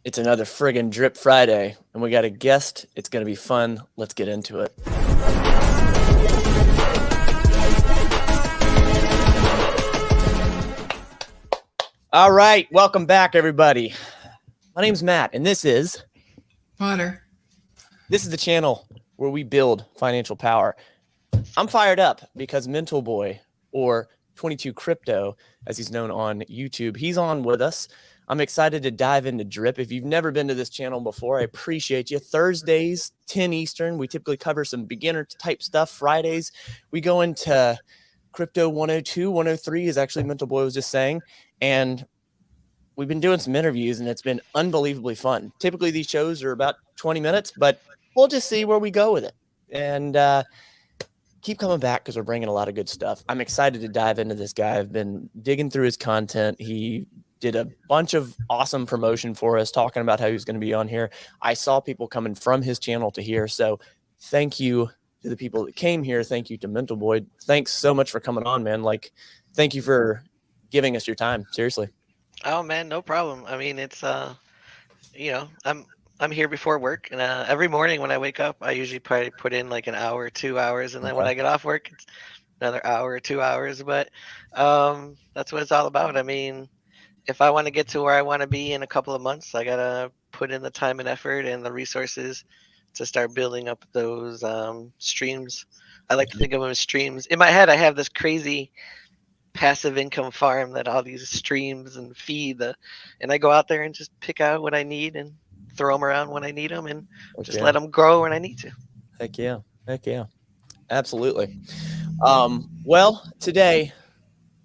It's another friggin' Drip Friday, and we got a guest. It's going to be fun. Let's get into it. All right, welcome back, everybody. My name's Matt, and this is Potter. This is the channel where we build financial power. I'm fired up because MentalBoy, or 22 Crypto, as he's known on YouTube, he's on with us. I'm excited to dive into Drip. If you've never been to this channel before, I appreciate you. Thursdays, 10 Eastern, we typically cover some beginner type stuff. Fridays, we go into Crypto 102, 103, as actually MentalBoy was just saying. And we've been doing some interviews, and it's been unbelievably fun. Typically, these shows are about 20 minutes, but we'll just see where we go with it. And keep coming back because we're bringing a lot of good stuff. I'm excited to dive into this guy. I've been digging through his content. He did a bunch of awesome promotion for us, talking about how he was going to be on here. I saw people coming from his channel to here. So thank you to the people that came here. Thank you to MentalBoy. Thanks so much for coming on, man. Like, thank you for giving us your time. Seriously. Oh man, no problem. I mean, it's you know, I'm here before work, and every morning when I wake up, I usually probably put in like an hour, 2 hours, and then when I get off work, it's another hour or 2 hours. But that's what it's all about. I mean, if I want to get to where I want to be in a couple of months, I gotta put in the time and effort and the resources to start building up those streams. I like to think of them as streams. In my head, I have this crazy passive income farm that all these streams and feed and I go out there and just pick out what I need and throw them around when I need them and just let them grow when I need to. Heck yeah. Heck yeah. Absolutely. Well, today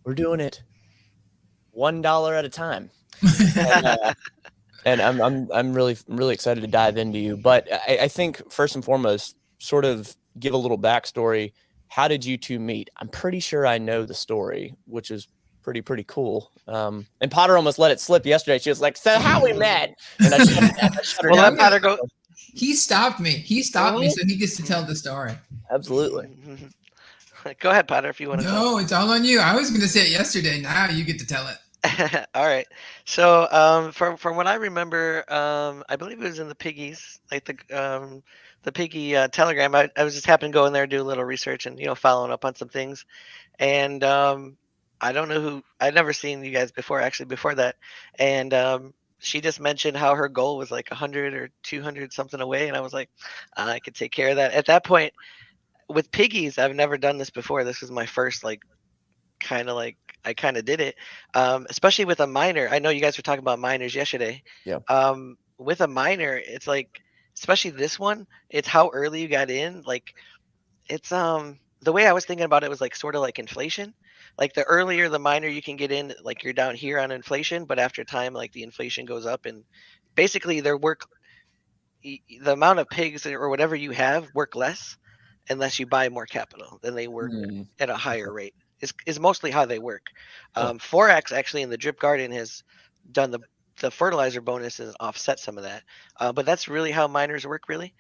we're doing it $1 at a time. And I'm really excited to dive into you. But I think first and foremost, sort of give a little backstory. How did you two meet? I'm pretty sure I know the story, which is pretty cool. And Potter almost let it slip yesterday. She was like, "So how we met?" And I shut her down. Potter go. He stopped me. He stopped me, so he gets to tell the story. Absolutely. Go ahead, Potter, if you want to. No, it's all on you. I was going to say it yesterday. Now you get to tell it. All right. So from what I remember, I believe it was in the Piggies, like the Piggy Telegram. I was just happened to go in there, do a little research, and following up on some things. And I don't know who. I'd never seen you guys before, actually, before that. And she just mentioned how her goal was like 100 or 200 something away, and I was like, I could take care of that. At that point, with Piggies, I've never done this before. This was my first I kind of did it, especially with a miner. I know you guys were talking about miners yesterday. Yeah. With a miner, it's like, especially this one, it's how early you got in. Like, it's the way I was thinking about it was like sort of like inflation. Like, the earlier the miner you can get in, like, you're down here on inflation, but after time, like, the inflation goes up, and basically the amount of pigs or whatever you have work less unless you buy more capital. Then they work at a higher rate. Is mostly how they work. Forex actually in the Drip Garden has done the fertilizer bonus and offset some of that. But that's really how miners work, really.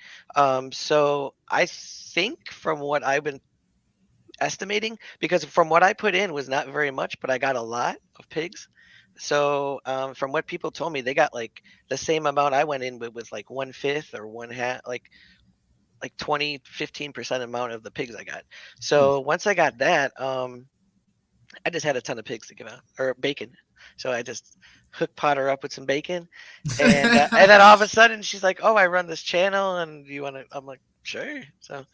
So I think from what I've been estimating, because from what I put in was not very much, but I got a lot of pigs. So from what people told me, they got like the same amount I went in with like 1/5 or 1/2, like 20-15% amount of the pigs I got. So once I got that, I just had a ton of pigs to give out, or bacon. So I just hooked Potter up with some bacon, and then all of a sudden she's like, "Oh, I run this channel, and you want to?" I'm like, "Sure." So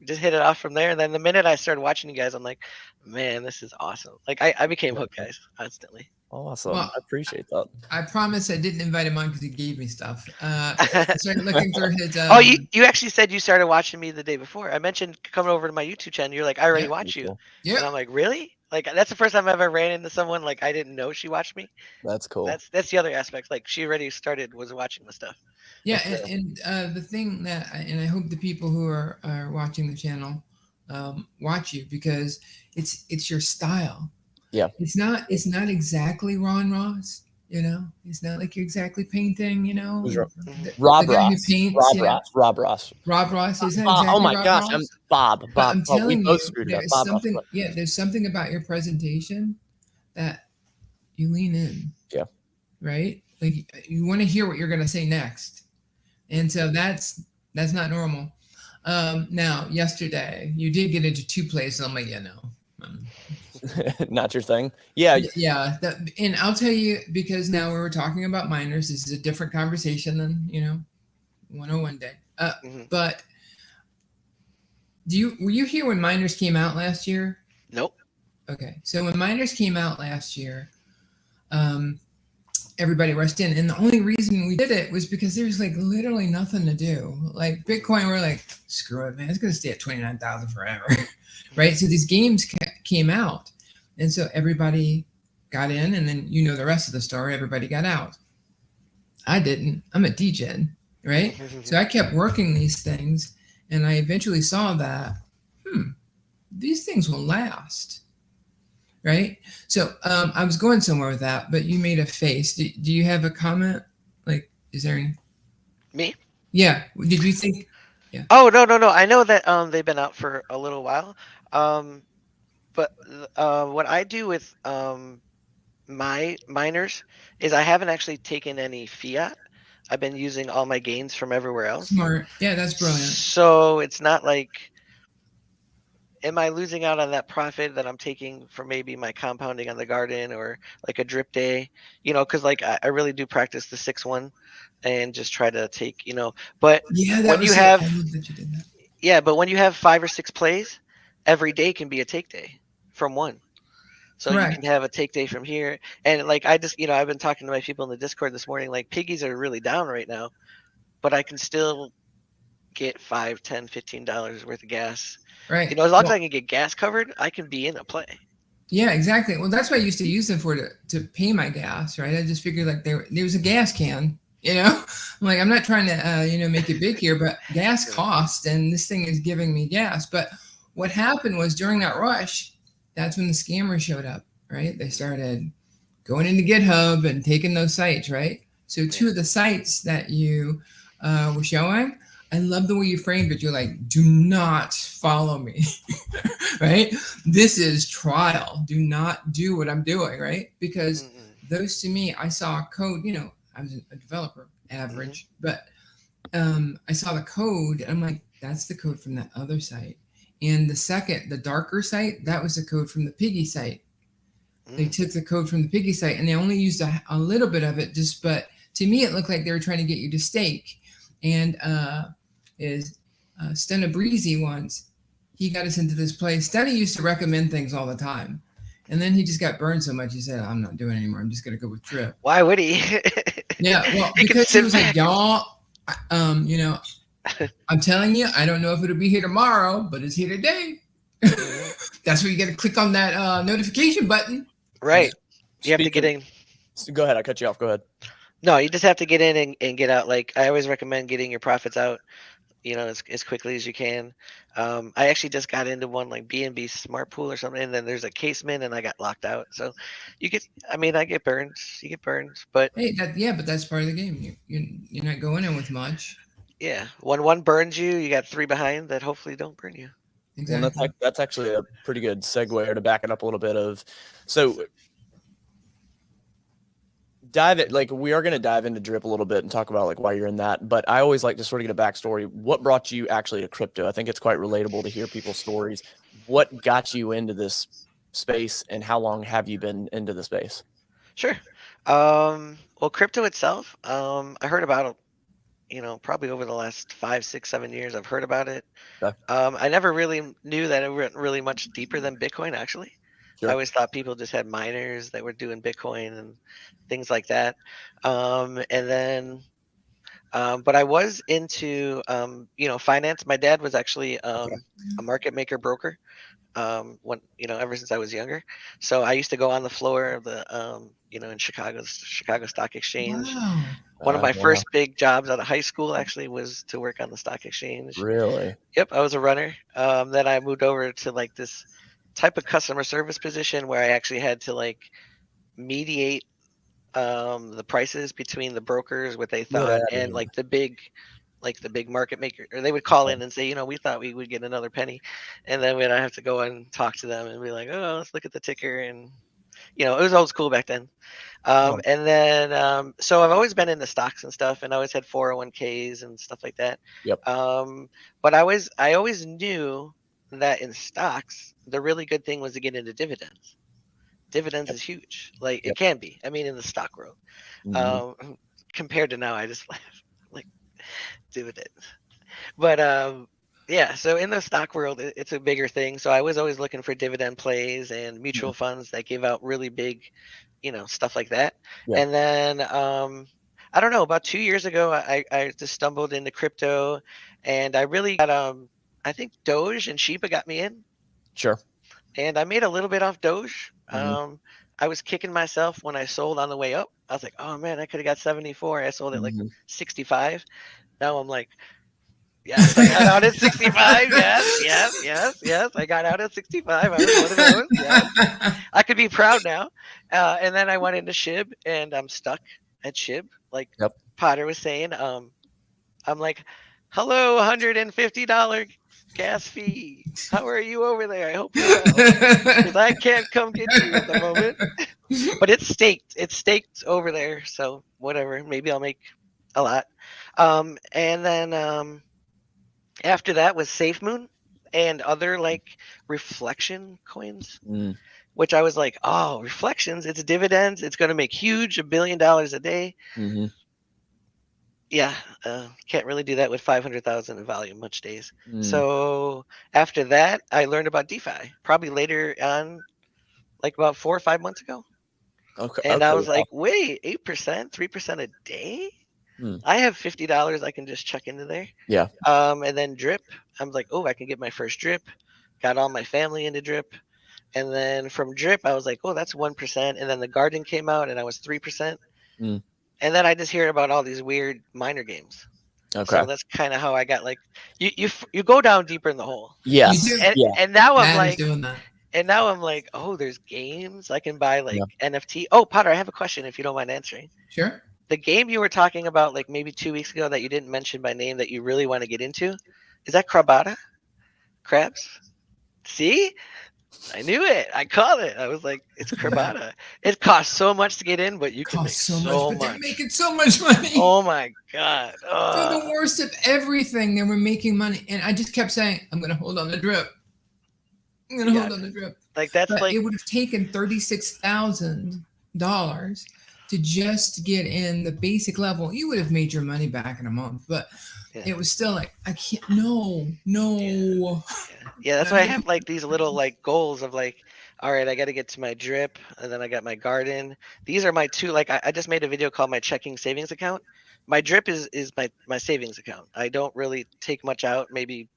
we just hit it off from there. And then the minute I started watching you guys, I'm like, "Man, this is awesome!" Like, I became hooked, guys, instantly. Awesome. Well, I appreciate that. I promise I didn't invite him on because he gave me stuff. I started looking for his. Oh, you actually said you started watching me the day before. I mentioned coming over to my YouTube channel. You're like, "I already watch you." Yeah. And I'm like, "Really?" Like, that's the first time I've ever ran into someone like I didn't know she watched me. That's cool. That's the other aspect. Like, she already was watching the stuff. Yeah, and the thing that, and I hope the people who are watching the channel watch you, because it's your style. Yeah. It's not exactly Ron Ross. It's not like you're exactly painting. Rob Ross. Rob Ross. Rob Ross is exactly. Oh my Rob gosh, Ross. I'm Bob. I'm telling you, there's Bob something. Ross. Yeah, there's something about your presentation that you lean in. Yeah. Right. like you want to hear what you're going to say next. And so that's not normal. Now, yesterday you did get into 2 plays, and I'm like, yeah, no. Not your thing. Yeah. Yeah. And I'll tell you, because now we were talking about minors, this is a different conversation than, 101 day. But were you here when minors came out last year? Nope. Okay. So when minors came out last year, everybody rushed in, and the only reason we did it was because there was like literally nothing to do. Like Bitcoin, we're like, screw it, man, it's gonna stay at 29,000 forever. Right? So these games came out, and so everybody got in, and then the rest of the story, everybody got out. I didn't. I'm a degen, right? So I kept working these things, and I eventually saw that these things will last. Right. So I was going somewhere with that, but you made a face. Do you have a comment? Like, is there any? Me? Yeah. Did you think? Yeah. Oh, no. I know that they've been out for a little while. But what I do with my miners is I haven't actually taken any fiat. I've been using all my gains from everywhere else. Smart. Yeah, that's brilliant. So it's not like, am I losing out on that profit that I'm taking from maybe my compounding on the garden or like a drip day? Because like I really do practice the 6-1 and just try to take, but Yeah, when you have, I love that you did that. yeah, but when you have 5 or 6 plays, every day can be a take day from one. So Correct. you can have a take day from here. And like, I just, I've been talking to my people in the Discord this morning, like piggies are really down right now, but I can still get $5, $10, $15 worth of gas. Right. As long as I can get gas covered, I can be in a play. Yeah, exactly. Well, that's what I used to use them for, to pay my gas, right? I just figured like there was a gas can, I'm like, I'm not trying to, make it big here, but gas costs, and this thing is giving me gas. But what happened was during that rush, that's when the scammers showed up, right? They started going into GitHub and taking those sites, right? So 2 of the sites that you were showing, I love the way you framed it. You're like, do not follow me, right? This is trial. Do not do what I'm doing, right? Because those, to me, I saw code, I was a developer, average, but I saw the code, and I'm like, that's the code from that other site. And the darker site, that was the code from the piggy site. They took the code from the piggy site, and they only used a little bit of it, but to me, it looked like they were trying to get you to stake. And Stena Breezy once, he got us into this place. Stena used to recommend things all the time. And then he just got burned so much, he said, I'm not doing it anymore. I'm just going to go with drip. Why would he? Yeah, well, because he was like, y'all, I'm telling you, I don't know if it'll be here tomorrow, but it's here today. That's where you got to click on that notification button. Right. You have to get in. Go ahead. I cut you off. Go ahead. No, you just have to get in and get out. Like, I always recommend getting your profits out, as quickly as you can. I actually just got into one like BNB Smart Pool or something, and then there's a casement, and I got locked out. So I get burned. You get burned, but hey, but that's part of the game. You're not going in with much. Yeah, when one burns you, you got 3 behind that hopefully don't burn you. Exactly. Well, that's actually a pretty good segue to back it up a little bit. So we are going to dive into drip a little bit and talk about like why you're in that. But I always like to sort of get a backstory. What brought you actually to crypto? I think it's quite relatable to hear people's stories. What got you into this space, and how long have you been into the space? Sure. Well, crypto itself, I heard about it, probably over the last 5, 6, 7 years. I've heard about it. Okay. I never really knew that it went really much deeper than Bitcoin, actually. Sure. I always thought people just had miners that were doing Bitcoin and things like that. And then, but I was into, finance. My dad was actually a market maker broker ever since I was younger. So I used to go on the floor of the, in Chicago Stock Exchange. Wow. One of my first big jobs out of high school actually was to work on the stock exchange. Really? Yep, I was a runner. Then I moved over to like this type of customer service position where I actually had to like mediate the prices between the brokers, what they thought, and like the big market maker, or they would call in and say, we thought we would get another penny, and then we'd have to go and talk to them and be like, oh, let's look at the ticker, and you know, it was old school back then. And then, so I've always been into stocks and stuff, and I always had 401ks and stuff like that. Yep. But I always knew that in stocks, the really good thing was to get into dividends. Dividends is huge. Like it can be. I mean, in the stock world, compared to now, I just like dividends. But yeah, so in the stock world, it's a bigger thing. So I was always looking for dividend plays and mutual funds that give out really big, you know, stuff like that. Yeah. And then I don't know, about 2 years ago, I just stumbled into crypto, and I really got I think Doge and Shiba got me in, Sure. and I made a little bit off Doge. I was kicking myself when I sold on the way up. I was like, oh man, I could have got 74. I sold at like 65. Now I'm like, yes, I got out at 65. Yes. I got out at 65. I was one of those. Yes. I could be proud now. And then I went into SHIB, and I'm stuck at SHIB. Like Potter was saying, I'm like, hello, $150 gas fee. How are you over there? I hope you're well. Because I can't come get you at the moment. But it's staked. It's staked over there. So whatever. Maybe I'll make a lot. And then after that was SafeMoon and other like reflection coins, which I was like, oh, reflections, it's dividends. It's going to make huge, $1 billion a day. Yeah, can't really do that with 500,000 in volume much days. So after that, I learned about DeFi probably later on, like about 4 or 5 months ago. Okay. And I was like, wait, 8%, 3% a day? I have $50 I can just chuck into there. Yeah. And then drip. I'm like, oh, I can get my first drip. Got all my family into drip. And then from drip, I was like, oh, that's 1%. And then the garden came out, and I was 3%. And then I just hear about all these weird minor games. Okay. So that's kind of how I got like you go down deeper in the hole. Yes. And now I'm like doing that. And now I'm like, oh, there's games I can buy like NFT. Oh, Potter, I have a question if you don't mind answering. Sure. The game you were talking about like maybe 2 weeks ago that you didn't mention by name that you really want to get into, is that Crabata? Crabs? See? I knew it. I called it. I was like, it's Crabata. It costs so much to get in, but you can make so much. But they're making so much money. Oh my God. For the worst of everything, they were making money. And I just kept saying, I'm going to hold on the drip. I'm going to hold on the drip. Like that's but like. It would have taken $36,000 to just get in the basic level. You would have made your money back in a month. But it was still like, I can't, no. Yeah, that's why I have like these little like goals of like, all right, I got to get to my drip, and then I got my garden. These are my two, like I just made a video called my checking savings account. My drip is my savings account. I don't really take much out, maybe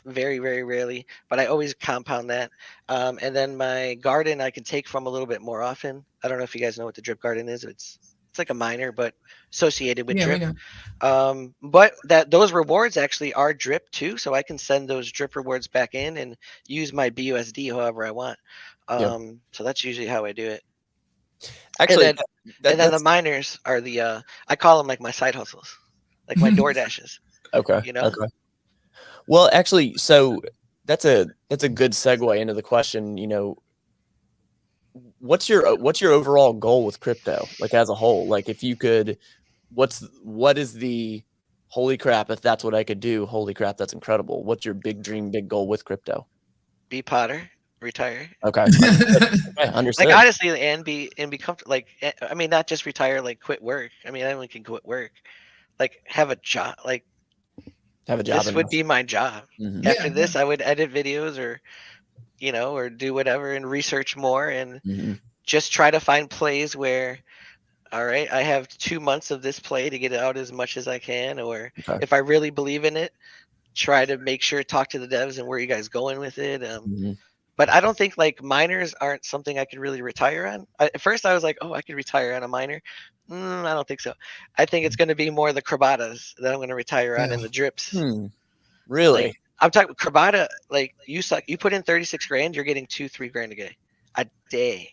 very, very rarely, but I always compound that. And then my garden I can take from a little bit more often. I don't know if you guys know what the drip garden is. It's like a minor, but associated with drip. But those rewards actually are drip too, so I can send those drip rewards back in and use my BUSD however I want. So that's usually how I do it. Actually, and then the miners are the I call them like my side hustles, like my door dashes. Okay. You know. Okay. Well, actually, so that's a good segue into the question. You know, what's your overall goal with crypto, like as a whole? Like, if you could, what is the holy crap? If that's what I could do, holy crap, that's incredible. What's your big dream, big goal with crypto? Be Potter, retire. Okay. Understood. Like honestly, and be comfortable. Like, I mean, not just retire, like quit work. I mean, anyone can quit work. Like, have a job. Like, have a job. This would be my job. After this, I would edit videos or do whatever and research more and just try to find plays where, all right, I have 2 months of this play to get it out as much as I can. Or if I really believe in it, try to make sure, talk to the devs and where you guys going with it. But I don't think like miners aren't something I could really retire on. At first I was like, oh, I could retire on a miner. I don't think so. I think it's going to be more the Crabatas that I'm going to retire on and the drips. Really? Like, I'm talking Crabata. Like you put in 36 grand, you're getting 2-3 grand a day.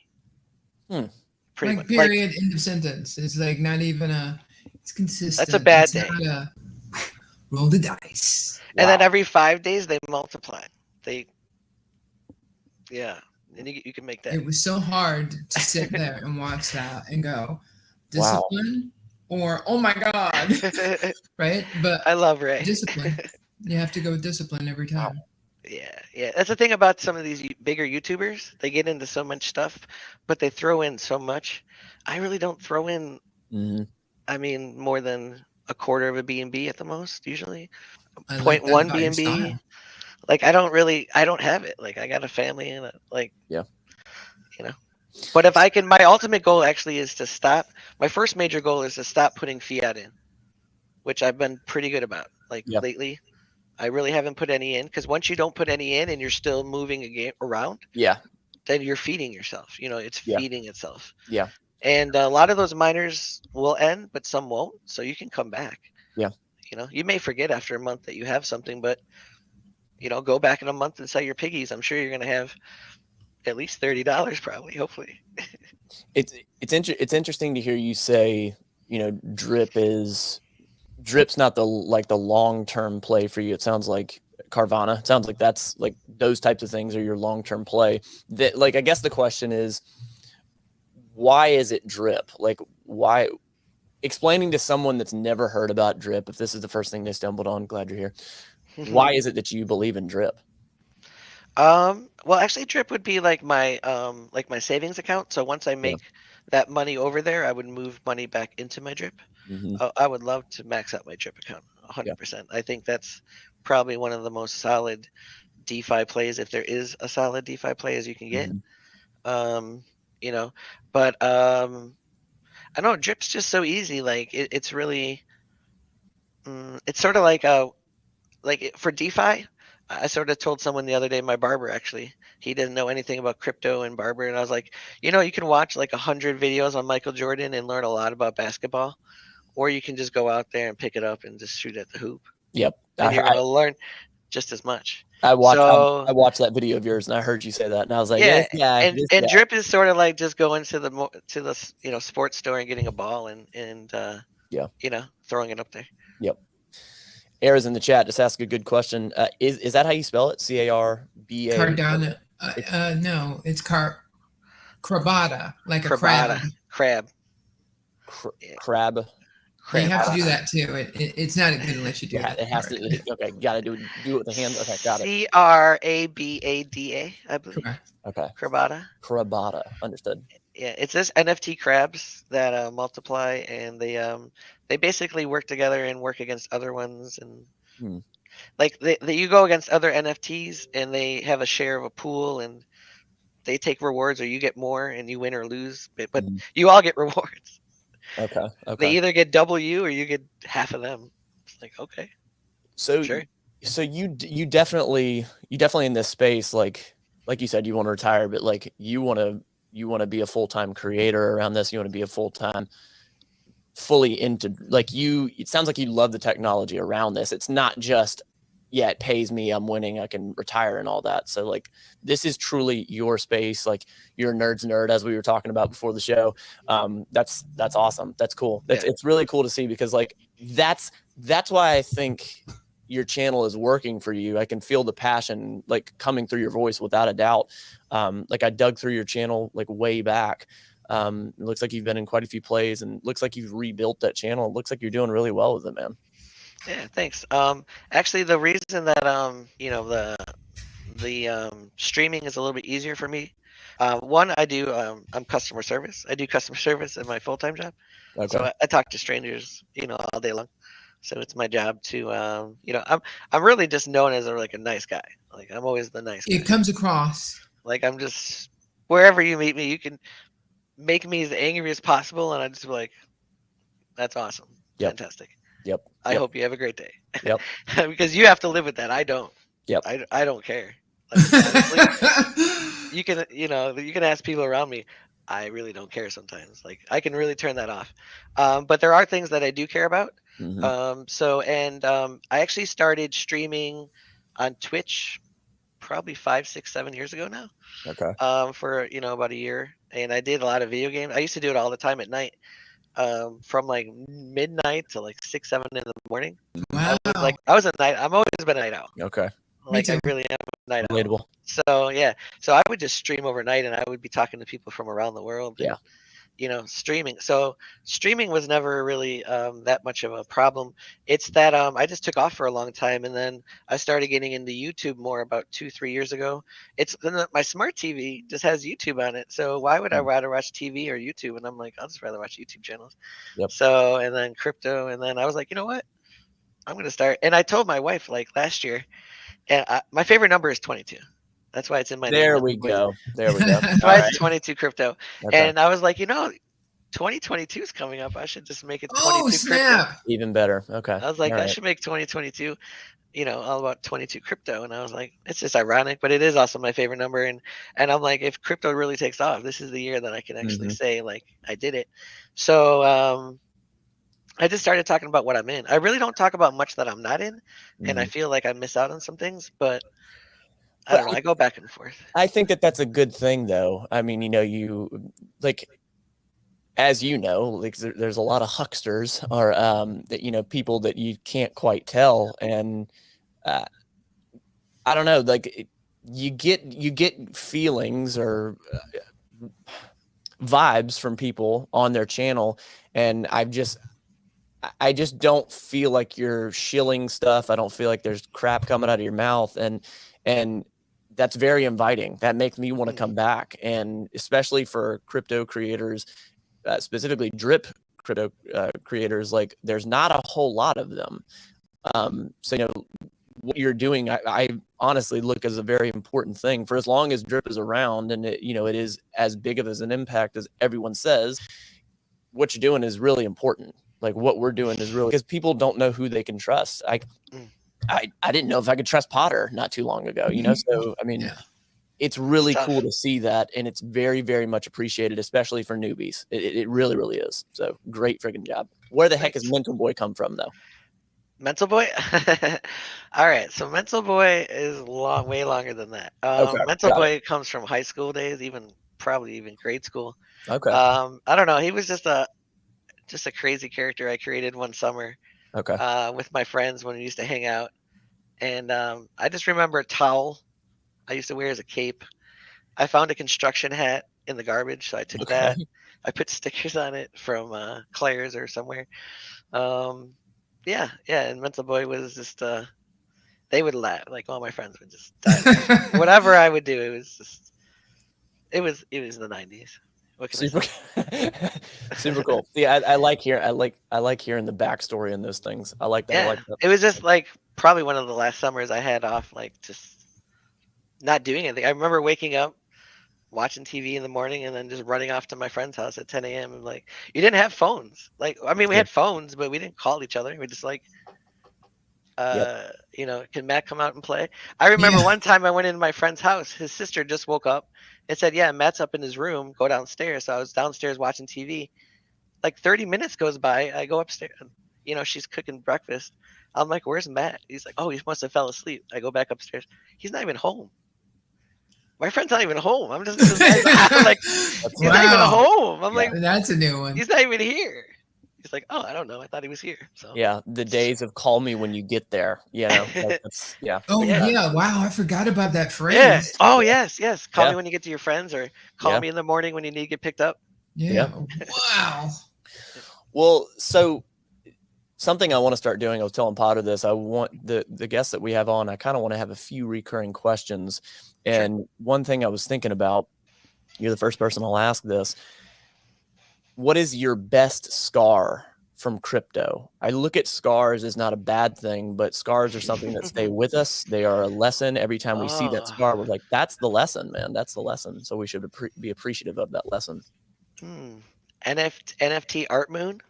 Pretty much. Period. End of sentence. It's like not even it's consistent. That's a bad day. Roll the dice. And then every 5 days they multiply. and you can make that. It was so hard to sit there and watch that and go, Wow. discipline or oh my god, right? But I love Ray. discipline. You have to go with discipline every time. Yeah. That's the thing about some of these bigger YouTubers. They get into so much stuff, but they throw in so much. I really don't throw in. I mean, more than a quarter of a B&B at the most, usually. I 0.1 like that B&B. Like I don't have it. Like I got a family and Yeah. You know. But if I can, my ultimate goal actually is to stop. My first major goal is to stop putting fiat in, which I've been pretty good about. Like lately, I really haven't put any in, because once you don't put any in and you're still moving a game around, then you're feeding yourself. You know, it's feeding itself. Yeah. And a lot of those miners will end, but some won't. So you can come back. Yeah. You know, you may forget after a month that you have something, but you know, go back in a month and sell your piggies. I'm sure you're going to have at least $30 probably, hopefully. It's interesting to hear you say, you know, drip's not the long-term play for you. It sounds like Carvana. It sounds like that's like those types of things are your long-term play. That, like, I guess the question is, why is it drip? Like, why? Explaining to someone that's never heard about drip, if this is the first thing they stumbled on, glad you're here. Why is it that you believe in drip? Well, actually, drip would be like my savings account. So once I make that money over there, I would move money back into my drip. I would love to max out my drip account 100%. I think that's probably one of the most solid DeFi plays, if there is a solid DeFi play, as you can get. You know, but I know drip's just so easy. Like it's really, it's sort of like for DeFi. I sort of told someone the other day, my barber actually, he didn't know anything about crypto and barber. And I was like, you know, you can watch like 100 videos on Michael Jordan and learn a lot about basketball, or you can just go out there and pick it up and just shoot at the hoop. Yep. And you're going to learn just as much. I watched that video of yours and I heard you say that. And I was like, and drip is sort of like just going to the you know, sports store and getting a ball and you know, throwing it up there. Yep. Era's in the chat. Just ask a good question. Is that how you spell it? C-A-R-B-A? Cardano. No, it's crabata, like a crab. Crab. Crab. You have to do that too. It's not good unless you do it. It has to. Okay, got to do it with the hands. Okay, got it. C-R-A-B-A-D-A, I believe. Okay. Crabata. Understood. Yeah, it's this NFT crabs that multiply, and they basically work together and work against other ones, and like you go against other NFTs, and they have a share of a pool, and they take rewards, or you get more, and you win or lose, but you all get rewards. Okay. They either get double you or you get half of them. It's like, okay. So sure. So you definitely in this space, like you said, you want to retire, but like you want to be a full-time creator around this. You want to be a full-time, fully into, like, it sounds like you love the technology around this. It's not just, it pays me, I'm winning, I can retire and all that. So like, this is truly your space. Like, you're a nerd's nerd, as we were talking about before the show. That's awesome. That's cool. It's really cool to see, because like, that's why I think your channel is working for you. I can feel the passion like coming through your voice without a doubt. Like, I dug through your channel like way back. It looks like you've been in quite a few plays, and looks like you've rebuilt that channel. It looks like you're doing really well with it, man. Yeah, thanks. Actually, the reason that you know, the streaming is a little bit easier for me. One, I'm customer service. I do customer service in my full-time job. Okay. So I talk to strangers, you know, all day long. So it's my job to, you know, I'm really just known as a nice guy. Like, I'm always the nice guy. It comes across. Like, I'm just, wherever you meet me, you can make me as angry as possible, and I just be like, that's awesome. Yep. Fantastic. Yep. I hope you have a great day. Yep. Because you have to live with that. I don't. Yep. I don't care. Like, honestly, you can ask people around me. I really don't care sometimes. Like, I can really turn that off. But there are things that I do care about. I actually started streaming on Twitch probably 5, 6, 7 years ago now. Okay. For, you know, about a year. And I did a lot of video games. I used to do it all the time at night. From like midnight to like 6, 7 in the morning. Wow. I was a night. I've always been a night owl. Okay. Me Like I too. really am a night owl. Relatable. So yeah, so I would just stream overnight, and I would be talking to people from around the world. And, Yeah. streaming. So streaming was never really that much of a problem. It's that I just took off for a long time, and then I started getting into YouTube more about 2-3 years ago. It's my smart TV just has YouTube on it. So why would I rather watch TV or YouTube? And I'm like, I'll just rather watch YouTube channels. Yep. So and then crypto, and then I was like, you know what? I'm gonna start. And I told my wife like last year, and my favorite number is 22. That's why it's in my name. There we go. There we go. That's All why right. it's 22 crypto. Okay. And I was like, 2022 is coming up. I should just make it 22 Oh, crypto. snap. Even better. Okay. I was like, All I right. should make 2022, all about 22 crypto. And I was like, it's just ironic, but it is also my favorite number. And I'm like, if crypto really takes off, this is the year that I can actually say like I did it. So I just started talking about what I'm in. I really don't talk about much that I'm not in, and I feel like I miss out on some things, but I don't know. I go back and forth. I think that that's a good thing, though. I mean, you like, as you know, like there's a lot of hucksters or that people that you can't quite tell, and I don't know, like you get feelings or vibes from people on their channel, and I just don't feel like you're shilling stuff. I don't feel like there's crap coming out of your mouth, and that's very inviting. That makes me want to come back, and especially for crypto creators, specifically drip crypto creators, like there's not a whole lot of them. So what you're doing, I honestly look as a very important thing. For as long as drip is around, and it is as big of an impact as everyone says, what you're doing is really important. Like what we're doing is really, because people don't know who they can trust. I didn't know if I could trust Potter not too long ago, so I mean, it's really cool to see that, and it's very, very much appreciated, especially for newbies. It really, really is. So great freaking job. Where the heck has MentalBoy come from, though? MentalBoy? All right, so MentalBoy is way longer than that. Okay, MentalBoy comes from high school days, probably even grade school. Okay. I don't know. He was just a crazy character I created one summer. Okay. With my friends when we used to hang out, and I just remember a towel I used to wear as a cape. I found a construction hat in the garbage, so I took that. I put stickers on it from Claire's or somewhere. Yeah, and MentalBoy was just they would laugh, like all my friends would just die. Whatever I would do, it was the 90s. Super, super cool. Yeah, I like hearing the backstory in those things. I like that. Yeah, I like that. it was just like probably one of the last summers I had off, like just not doing anything. I remember waking up, watching TV in the morning, and then just running off to my friend's house at 10 a.m. and like, you didn't have phones. Like, I mean, we had phones, but we didn't call each other. We just like, can Matt come out and play? I remember one time I went into my friend's house. His sister just woke up and said, yeah, Matt's up in his room. Go downstairs. So I was downstairs watching TV. Like 30 minutes goes by. I go upstairs. She's cooking breakfast. I'm like, where's Matt? He's like, oh, he must have fell asleep. I go back upstairs. He's not even home. My friend's not even home. I'm just like, he's not even home. I'm like, that's a new one. He's not even here. He's like, oh, I don't know. I thought he was here. So yeah, the days of call me when you get there. Yeah. Oh yeah. Wow, I forgot about that phrase. Yeah. Oh yes. Call me when you get to your friends, or call me in the morning when you need to get picked up. Yeah. Wow. Well, so something I want to start doing, I was telling Potter this, I want the guests that we have on, I kind of want to have a few recurring questions. And one thing I was thinking about, you're the first person I'll ask this. What is your best scar from crypto? I look at scars as not a bad thing, but scars are something that stay with us. They are a lesson. Every time we see that scar, we're like, that's the lesson, man. That's the lesson. So we should be appreciative of that lesson. NFT Art Moon.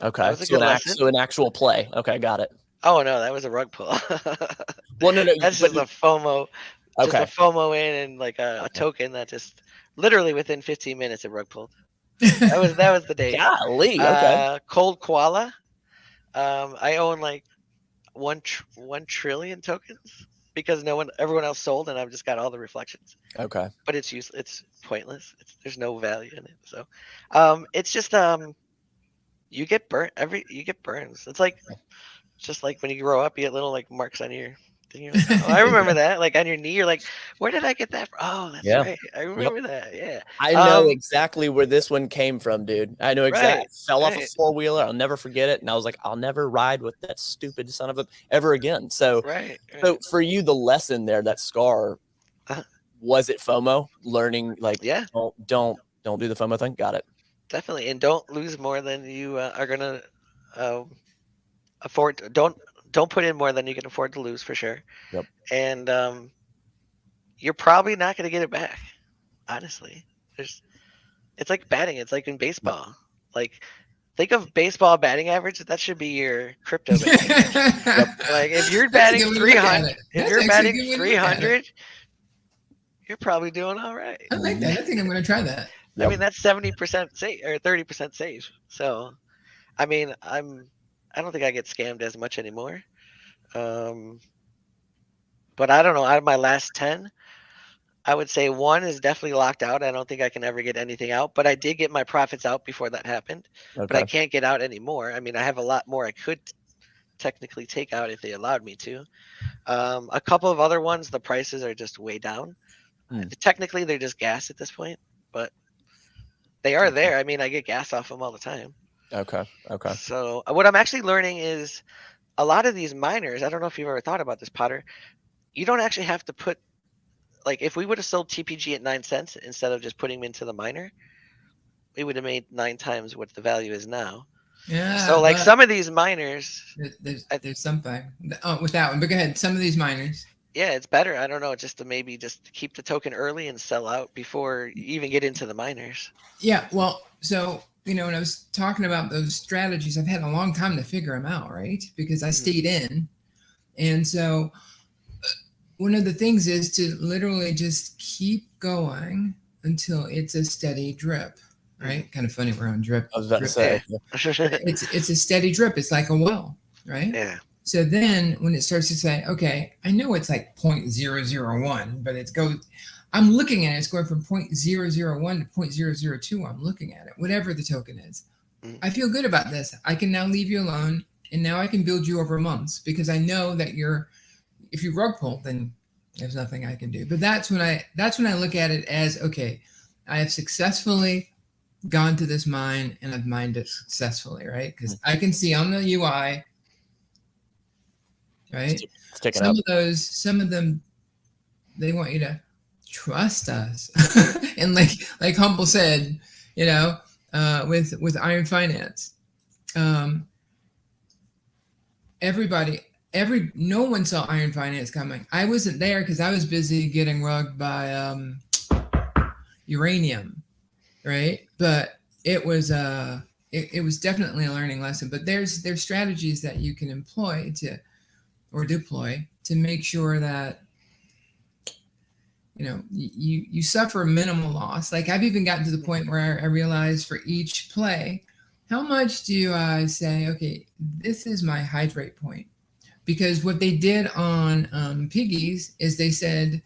Okay. So an actual play. Okay. Got it. Oh no, that was a rug pull. Well, no. That's just a FOMO. Just a FOMO in, and like a token that just literally within 15 minutes it rug pulled. That was the day. Golly. Okay. Cold Koala. I own like 1 trillion tokens because everyone else sold, and I've just got all the reflections. Okay. But it's useless. It's pointless. There's no value in it. So, it's just you get burnt. You get burns. It's just like when you grow up, you get little like marks on your And you're like, oh, I remember that. Like on your knee, you're like, where did I get that from? Oh, that's Yeah. right. I remember that. Yeah. I know exactly where this one came from, dude. I know exactly. Right, I fell off a right. 4-wheeler. I'll never forget it. And I was like, I'll never ride with that stupid son of a ever again. So, Right. so for you, the lesson there, that scar, was it FOMO? Learning like, Yeah, don't do the FOMO thing. Got it. definitely. And don't lose more than you are gonna afford. Don't put in more than you can afford to lose for sure. Yep. And you're probably not gonna get it back. Honestly, it's like batting. It's like in baseball. Yep. Like think of baseball batting average. That should be your crypto batting average. Yep. Like if you're batting 300, if you're batting 300, you're probably doing all right. I like that. I think I'm going to try that. I mean, that's 70% safe or 30% safe. So, I mean, I don't think I get scammed as much anymore. But I don't know. Out of my last 10, I would say 1 is definitely locked out. I don't think I can ever get anything out. But I did get my profits out before that happened. Okay. But I can't get out anymore. I mean, I have a lot more I could technically take out if they allowed me to. A couple of other ones, the prices are just way down. Technically, they're just gas at this point, but they are there. I mean, I get gas off them all the time. Okay. So what I'm actually learning is a lot of these miners, I don't know if you've ever thought about this, Potter, you don't actually have to put, like if we would have sold TPG at 9 cents instead of just putting them into the miner, we would have made 9 times what the value is now. Yeah. So like some of these miners. There's something. Oh, with that one, but go ahead. Some of these miners. Yeah, it's better. I don't know, just to maybe just keep the token early and sell out before you even get into the miners. Yeah, well, so, when I was talking about those strategies, I've had a long time to figure them out, right? Because I stayed in. And so one of the things is to literally just keep going until it's a steady drip, right? Kind of funny we're on drip. I was about to say. It's a steady drip. It's like a well, right? Yeah. So then when it starts to say, okay, I know it's like 0.001, but I'm looking at it, it's going from 0.001 to 0.002. I'm looking at it, whatever the token is. I feel good about this. I can now leave you alone. And now I can build you over months because I know that if you rug pull, then there's nothing I can do. But that's when I look at it as, okay, I have successfully gone to this mine and I've mined it successfully, right? Because I can see on the UI, right? Some of them, they want you to trust us. And like Humble said, with Iron Finance, no one saw Iron Finance coming. I wasn't there because I was busy getting rugged by uranium, right? But it was definitely a learning lesson. But there's strategies that you can employ deploy to make sure that you suffer minimal loss. Like I've even gotten to the point where I realized for each play, how much do I say, okay, this is my hydrate point? Because what they did on Piggies is they said,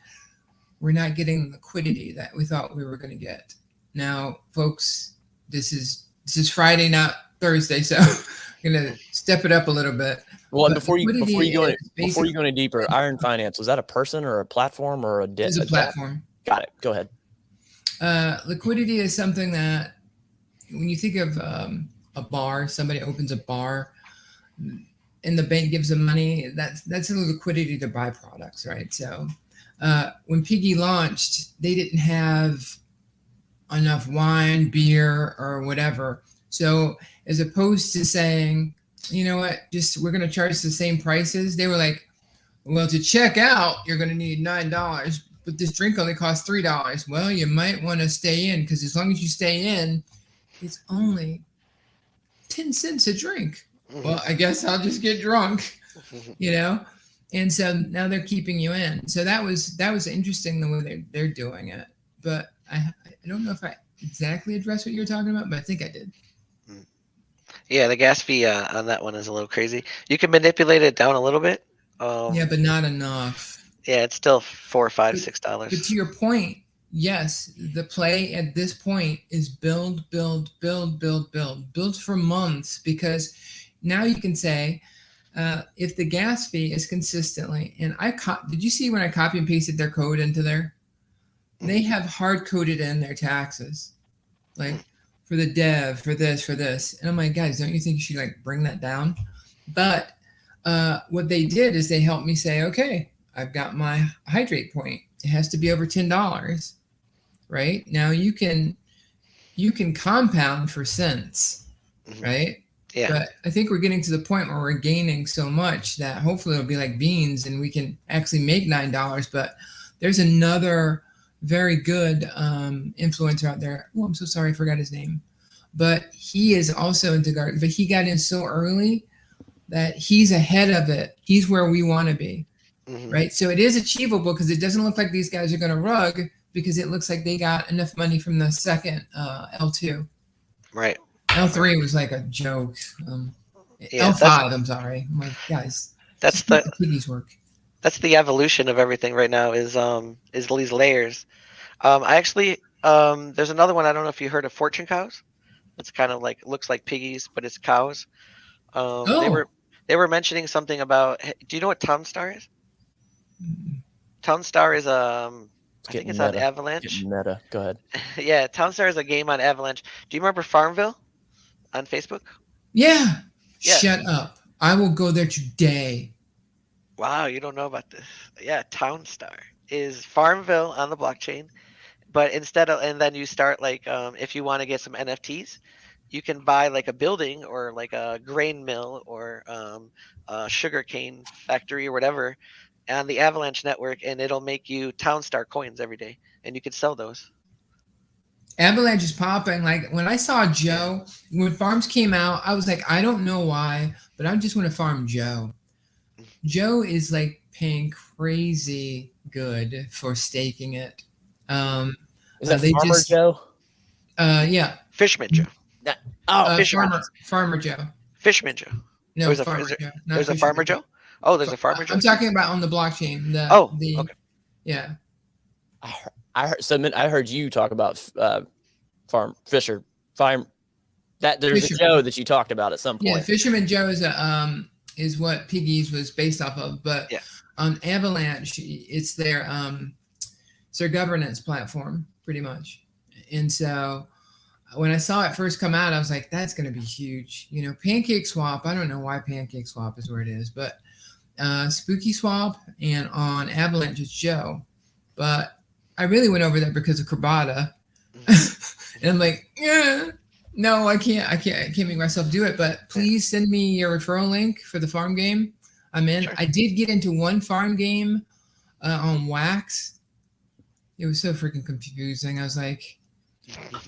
we're not getting the liquidity that we thought we were going to get. Now, folks, this is Friday, not Thursday, so I'm going to step it up a little bit. Well, and before you go any deeper, Iron Finance, was that a person or a platform or a debt? It's a platform. Got it. Go ahead. Liquidity is something that when you think of a bar, somebody opens a bar and the bank gives them money, that's a liquidity to buy products, right? So when Piggy launched, they didn't have enough wine, beer, or whatever. So as opposed to saying, you know what, we're going to charge the same prices, they were like, well, to check out, you're going to need $9, but this drink only costs $3. Well, you might want to stay in because as long as you stay in, it's only 10 cents a drink. Well, I guess I'll just get drunk, And so now they're keeping you in. So that was interesting the way they're doing it. But I don't know if I exactly addressed what you were talking about, but I think I did. Yeah, the gas fee on that one is a little crazy. You can manipulate it down a little bit. Yeah, but not enough. Yeah, it's still $4, $5, $6. But to your point, yes, the play at this point is build for months, because now you can say, if the gas fee is consistently, and did you see when I copy and pasted their code into there? They have hard coded in their taxes, like for the dev, for this. And I'm like, guys, don't you think you should like bring that down? But what they did is they helped me say, okay, I've got my hydrate point. It has to be over $10, right? Now you can compound for cents, right? Yeah. But I think we're getting to the point where we're gaining so much that hopefully it'll be like beans and we can actually make $9. But there's another very good influencer out there. Oh, I'm so sorry, I forgot his name. But he is also into garden, but he got in so early that he's ahead of it. He's where we want to be, right? So it is achievable because it doesn't look like these guys are going to rug because it looks like they got enough money from the second L2. Right. L3 was like a joke. Yeah, L5, I'm sorry. I'm like, guys, that's the piggies work. That's the evolution of everything right now is these layers. I actually there's another one. I don't know if you heard of fortune cows. It's kind of like looks like piggies, but it's cows. They were mentioning something about. Do you know what Townstar is? Townstar is I think it's on Avalanche. Meta. Go ahead. Yeah, Townstar is a game on Avalanche. Do you remember Farmville on Facebook? Yeah. Yeah. Shut up. I will go there today. Wow, you don't know about this. Yeah, Townstar is Farmville on the blockchain, but and then you start like if you want to get some NFTs, you can buy like a building or like a grain mill or a sugarcane factory or whatever on the Avalanche network, and it'll make you Townstar coins every day, and you can sell those. Avalanche is popping. Like when I saw Joe, when farms came out, I was like, I don't know why, but I just want to farm Joe. Joe is like paying crazy good for staking it. Is that Farmer Joe? Yeah. Fishman Joe. Fisherman. Farmer Joe. Fishman Joe. No, there's Farmer Joe. There's a Farmer Joe? Oh, there's a Farmer Joe? I'm talking about on the blockchain. Okay. Yeah. I heard you talk about farm. That there's a Joe that you talked about at some point. Yeah, Fisherman Joe is what Piggies was based off of, but on Avalanche, it's their governance platform pretty much. And so when I saw it first come out, I was like, that's going to be huge. You know, Pancake Swap. I don't know why Pancake Swap is where it is, but Spooky Swap and on Avalanche it's Joe. But I really went over there because of Krabata. And I'm like, yeah, no, I can't make myself do it. But please send me your referral link for the farm game I'm in. Sure. I did get into one farm game on Wax. It was so freaking confusing. I was like,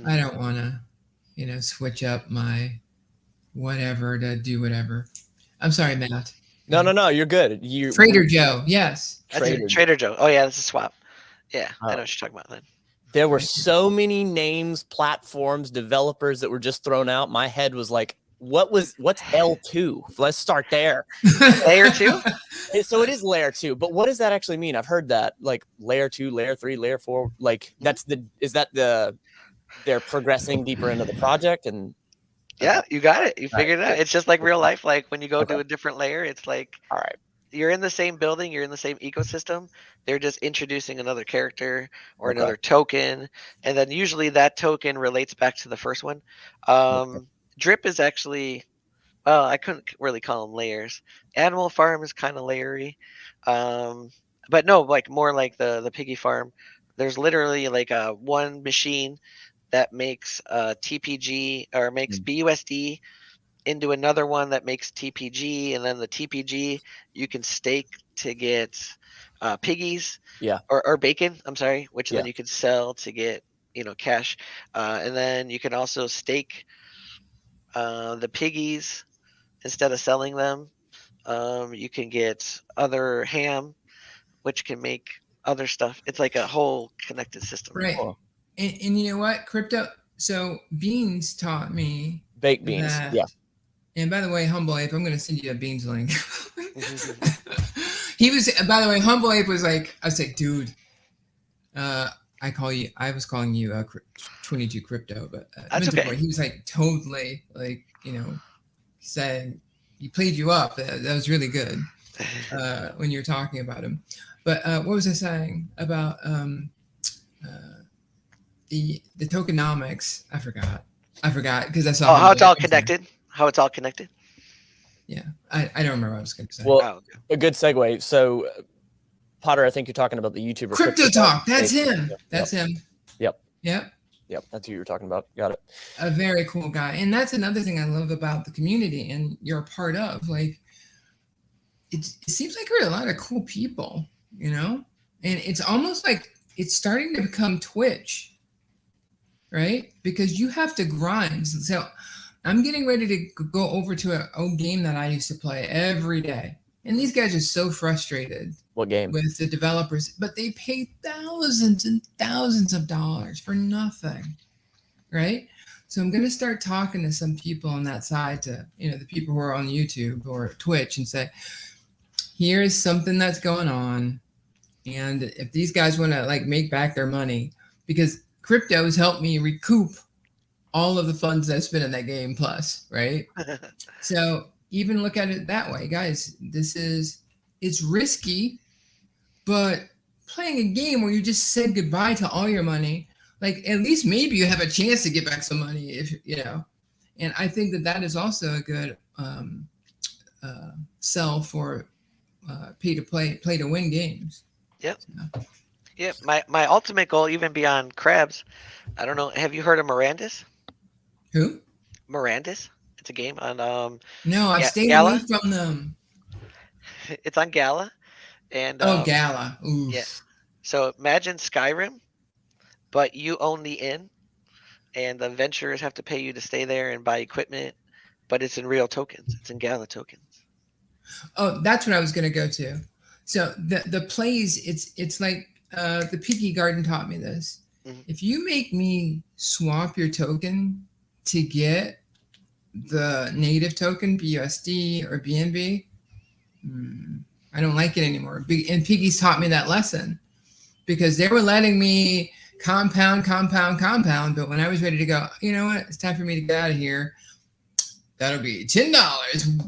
I don't want to, switch up my whatever to do whatever. I'm sorry, Matt. No, you're good. Trader Joe, yes. Trader Joe. Oh yeah, that's a swap. Yeah, I know what you're talking about then. There were so many names, platforms, developers that were just thrown out. My head was like, what's L2? Let's start there. Layer 2? So it is layer 2, but what does that actually mean? I've heard that like layer 2, layer 3, layer 4, like they're progressing deeper into the project and yeah, you got it. You figured it out. It's just like real life. Like when you go to a different layer, it's like, all right, you're in the same building, you're in the same ecosystem. They're just introducing another character or another token. And then usually that token relates back to the first one. Drip is actually, well, I couldn't really call them layers. Animal Farm is kind of layery. But no, like more like the piggy farm. There's literally like one machine that makes TPG or makes BUSD into another one that makes TPG, and then the TPG you can stake to get piggies, or bacon. I'm sorry, which then you can sell to get cash, and then you can also stake the piggies instead of selling them. You can get other ham, which can make other stuff. It's like a whole connected system. Right. Cool. And you know what? Crypto. So Beans taught me baked beans. Yeah. And by the way, Humble Ape, I'm going to send you a Beans link. He was, by the way, Humble Ape was like, I was like, dude, I was calling you 22 Crypto, but that's okay. He was like totally like, saying, he played you up. That was really good when you're talking about him. But what was I saying about the tokenomics? I forgot because I saw. Oh, how it's all connected. How it's all connected. Yeah, I don't remember what I was going to say. Well, Oh, okay. a good segue. So, Potter, I think you're talking about the YouTuber Crypto Talk. That's Yep. him. That's him. Yep. Yep. Yep. That's who you were talking about. Got it. A very cool guy. And that's another thing I love about the community and you're a part of. Like, it seems like we're a lot of cool people, you know? And it's almost like it's starting to become Twitch, right? Because you have to grind. So I'm getting ready to go over to an old game that I used to play every day. And these guys are so frustrated. What game? With the developers, but they pay thousands and thousands of dollars for nothing, right? So I'm going to start talking to some people on that side, to the people who are on YouTube or Twitch, and say, here's something that's going on, and if these guys want to like make back their money, because crypto has helped me recoup all of the funds I spent in that game plus, right? So even look at it that way, guys. It's risky, but playing a game where you just said goodbye to all your money, like at least maybe you have a chance to get back some money, if And I think that is also a good sell for pay to win games. Yep. So. Yep. My ultimate goal, even beyond crabs, I don't know. Have you heard of Mirandus? Who? Mirandus. It's a game on No, I've stayed Gala? away from them. It's on Gala. And Gala. Oof. Yeah. So imagine Skyrim, but you own the inn, and the adventurers have to pay you to stay there and buy equipment, but it's in real tokens. It's in Gala tokens. Oh, that's what I was going to go to. So the plays, it's like the Piggy Garden taught me this. Mm-hmm. If you make me swap your token to get the native token, BUSD or BNB, I don't like it anymore. And Piggy's taught me that lesson because they were letting me compound. But when I was ready to go, you know what? It's time for me to get out of here. That'll be $10.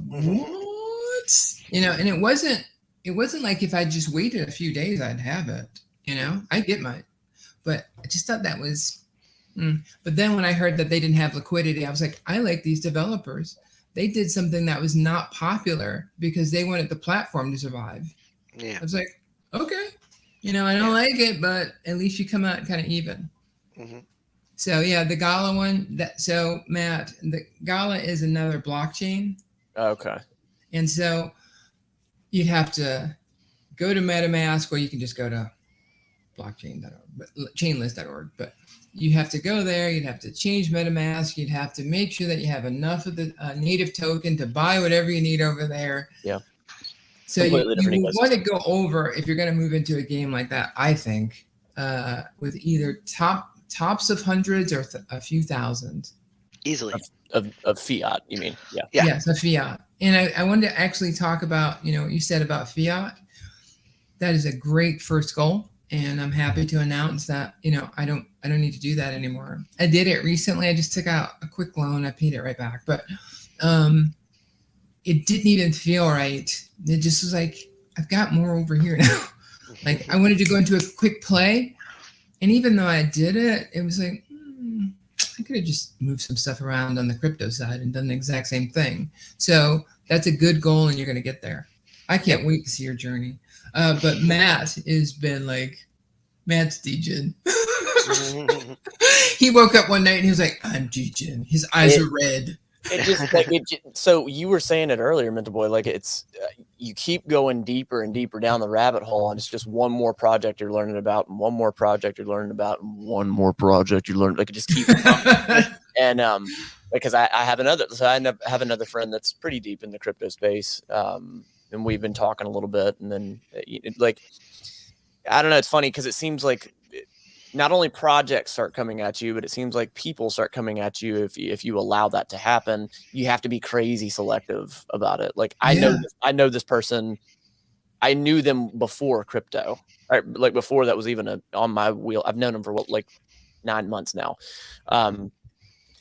What? And it wasn't like if I just waited a few days, I'd have it. I get mine. But I just thought that was. But then when I heard that they didn't have liquidity, I was like, I like these developers. They did something that was not popular because they wanted the platform to survive. Yeah. I was like, okay, I don't like it, but at least you come out kind of even. Mm-hmm. So yeah, the Gala one. So Matt, the Gala is another blockchain. Okay. And so you'd have to go to MetaMask, or you can just go to chainlist.org. But you have to go there. You'd have to change MetaMask. You'd have to make sure that you have enough of the native token to buy whatever you need over there. Yeah. So you want to go over, if you're going to move into a game like that, I think, with either tops of hundreds or a few thousand. Easily. Of fiat, you mean? Yeah. Yes, a fiat. And I wanted to actually talk about, what you said about fiat. That is a great first goal. And I'm happy to announce that, I don't need to do that anymore. I did it recently. I just took out a quick loan. I paid it right back. But it didn't even feel right. It just was like, I've got more over here now. Like I wanted to go into a quick play. And even though I did it, it was like, I could have just moved some stuff around on the crypto side and done the exact same thing. So that's a good goal and you're going to get there. I can't wait to see your journey. But Matt has been like, Matt's DJing. He woke up one night and he was like, I'm DJing. His eyes are red. It just like so you were saying it earlier, MentalBoy, like it's you keep going deeper and deeper down the rabbit hole, and it's just one more project you're learning about, and one more project you're learning about, and one more project you learn. Like it just keeps and because I have another friend that's pretty deep in the crypto space, and we've been talking a little bit, and then like I don't know, it's funny because it seems like not only projects start coming at you, but it seems like people start coming at you if you allow that to happen. You have to be crazy selective about it. Like I know this person. I knew them before crypto, right? Like before that was even on my wheel. I've known them for 9 months now, and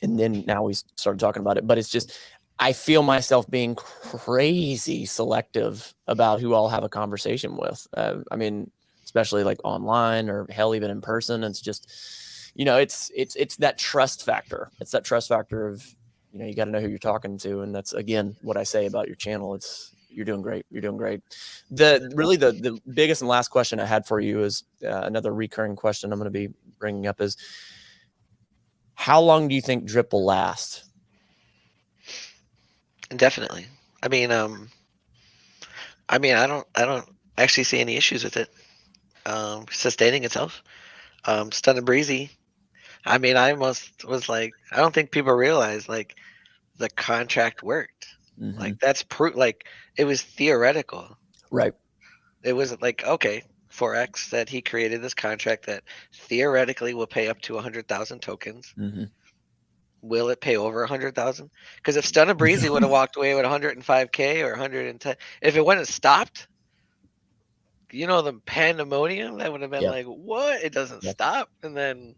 then now we started talking about it. But it's just I feel myself being crazy selective about who I'll have a conversation with. I mean, especially like online or hell, even in person. It's just, it's that trust factor. It's that trust factor of, you got to know who you're talking to. And that's, again, what I say about your channel. You're doing great. You're doing great. The biggest and last question I had for you is another recurring question I'm going to be bringing up is, how long do you think drip will last? Definitely. I mean, I don't actually see any issues with it sustaining itself. Stun and breezy. I mean, I almost was like, I don't think people realize like the contract worked. Mm-hmm. Like that's proof. Like it was theoretical. Right. It was like, okay, Forex said he created this contract that theoretically will pay up to 100,000 tokens. Mm-hmm. Will it pay over 100,000? Because if Stun and Breezy would have walked away with 105K or 110, if it wouldn't have stopped, the pandemonium, that would have been like, what? It doesn't stop. And then,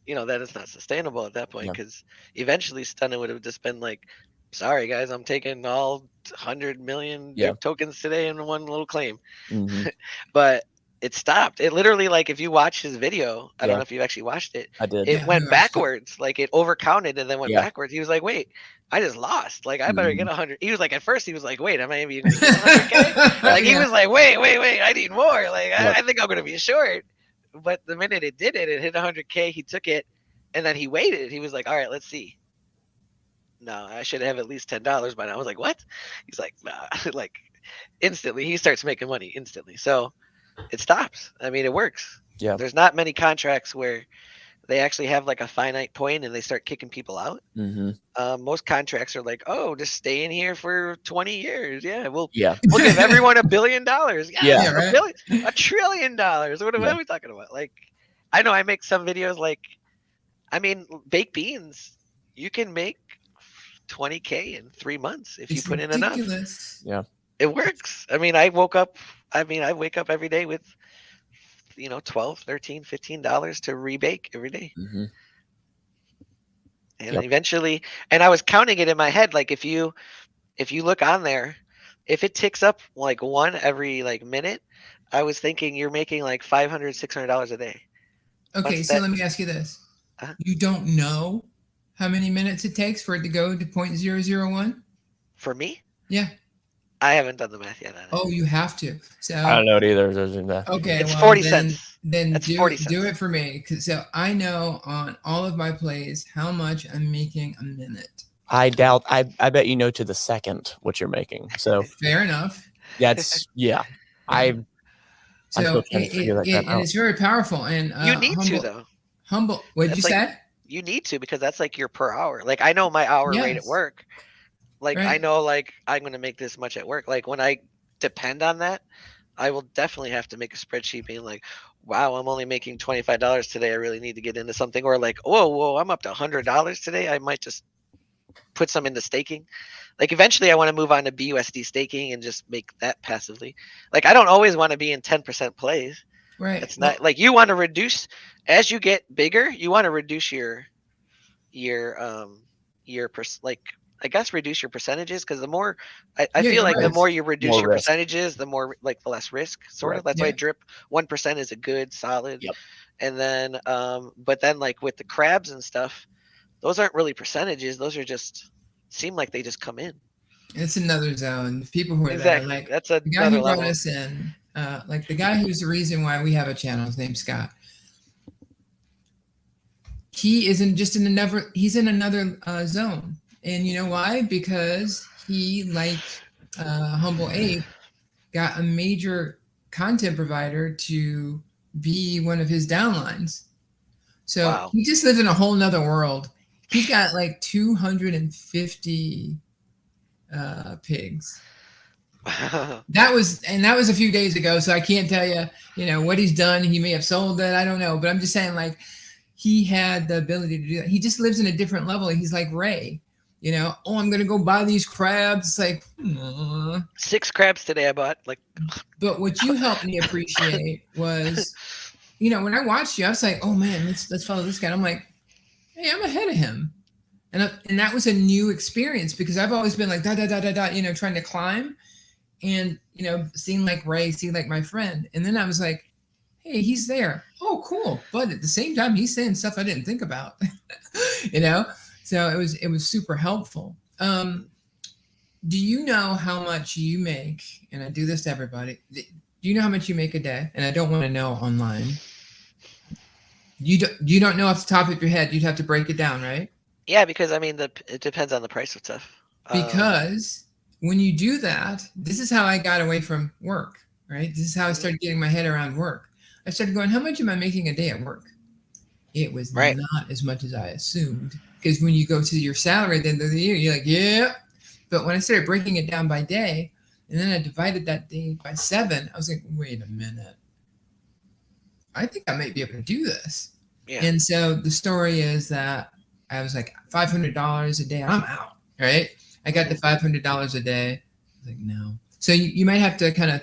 that is not sustainable at that point, because eventually Stun would have just been like, sorry guys, I'm taking all 100 million tokens today in one little claim. Mm-hmm. But it stopped. It literally, like, if you watch his video, I don't know if you actually watched it. I did. It went backwards. Like it overcounted and then went backwards. He was like, wait, I just lost. Like I better get 100. He was like, at first he was like, wait, am I even gonna get 100K? Like he was like, wait, I need more. Like I think I'm gonna be short. But the minute it did it hit 100K. He took it, and then he waited. He was like, all right, let's see. No, I should have at least $10 by now. I was like, what? He's like, nah. Like instantly, he starts making money instantly. So it stops. I mean, it works. Yeah. There's not many contracts where they actually have like a finite point and they start kicking people out. Mm-hmm. Most contracts are like, oh, just stay in here for 20 years. Yeah, we'll give everyone $1 billion. Yeah, right? $1 trillion. What are we talking about? Like, I know I make some videos like, I mean, baked beans, you can make 20K in 3 months if you put in enough. Yeah, it works. I mean, I wake up every day with $12, $13, $15 to rebake every day. Mm-hmm. And eventually, and I was counting it in my head, like if you look on there, if it ticks up like one every like minute, I was thinking you're making like $500, $600 a day. Okay, so let me ask you this. You don't know how many minutes it takes for it to go to 0.001? For me? Yeah. I haven't done the math yet. Oh, you have to. So I don't know it either. Okay, it's 40 cents. Then That's do 40 cents. it for me, so I know on all of my plays how much I'm making a minute. I doubt. I bet you know to the second what you're making. So fair enough. That's I'm still trying to figure that out. And it's very powerful. And you need to though. Humble. What'd you say? You need to, because that's like your per hour. Like I know my hour rate at work. Like I know, like I'm going to make this much at work. Like when I depend on that, I will definitely have to make a spreadsheet being like, wow, I'm only making $25 today. I really need to get into something. Or like, whoa, I'm up to $100 today. I might just put some into staking. Like eventually I want to move on to BUSD staking and just make that passively. Like I don't always want to be in 10% plays. Right. It's not like you want to reduce as you get bigger. You want to reduce your I guess reduce your percentages, because the more I feel like the more you reduce your percentages, the more like the less risk sort of. That's why drip 1% is a good solid. Yep. And then but then like with the crabs and stuff, those aren't really percentages. Those are just seem like they just come in. It's another zone. People who are exactly there, like that's the guy who brought level. us in, like the guy who's the reason why we have a channel. His name's Scott. He isn't just in another. He's in another zone. And you know why? Because he, like Humble Ape, got a major content provider to be one of his downlines. So he just lives in a whole nother world. He's got like 250 pigs. That was a few days ago, so I can't tell you, what he's done. He may have sold it. I don't know. But I'm just saying, like, he had the ability to do that. He just lives in a different level. He's like Ray. I'm gonna go buy these crabs. It's like 6 crabs today I bought. Like, but what you helped me appreciate was, when I watched you, I was like, oh man, let's follow this guy. And I'm like, hey, I'm ahead of him. And that was a new experience because I've always been like, trying to climb and, seeing like Ray, seeing like my friend. And then I was like, hey, he's there. Oh, cool. But at the same time, he's saying stuff I didn't think about, So it was super helpful. Do you know how much you make? And I do this to everybody. Do you know how much you make a day? And I don't want to know online. You don't know off the top of your head. You'd have to break it down, right? Yeah, because I mean, it depends on the price of stuff. Because when you do that, this is how I got away from work, right? This is how I started getting my head around work. I started going, how much am I making a day at work? It was Right. not as much as I assumed. Because when you go to your salary at the end of the year, you're like, yeah. But when I started breaking it down by day, and then I divided that day by 7, I was like, wait a minute. I think I might be able to do this. Yeah. And so the story is that I was like, $500 a day, I'm out, right? I got the $500 a day. I was like, no. So you might have to kind of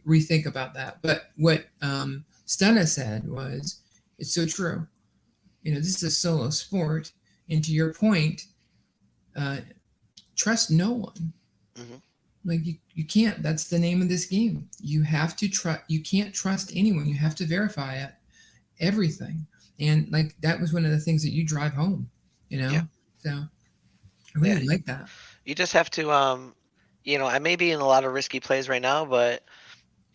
rethink about that. But what Stunna said was, it's so true. This is a solo sport. And to your point, trust no one. Mm-hmm. Like you can't. That's the name of this game. You have to trust. You can't trust anyone. You have to verify it, everything. And like that was one of the things that you drive home. Yeah. So I really like that. You just have to, I may be in a lot of risky plays right now, but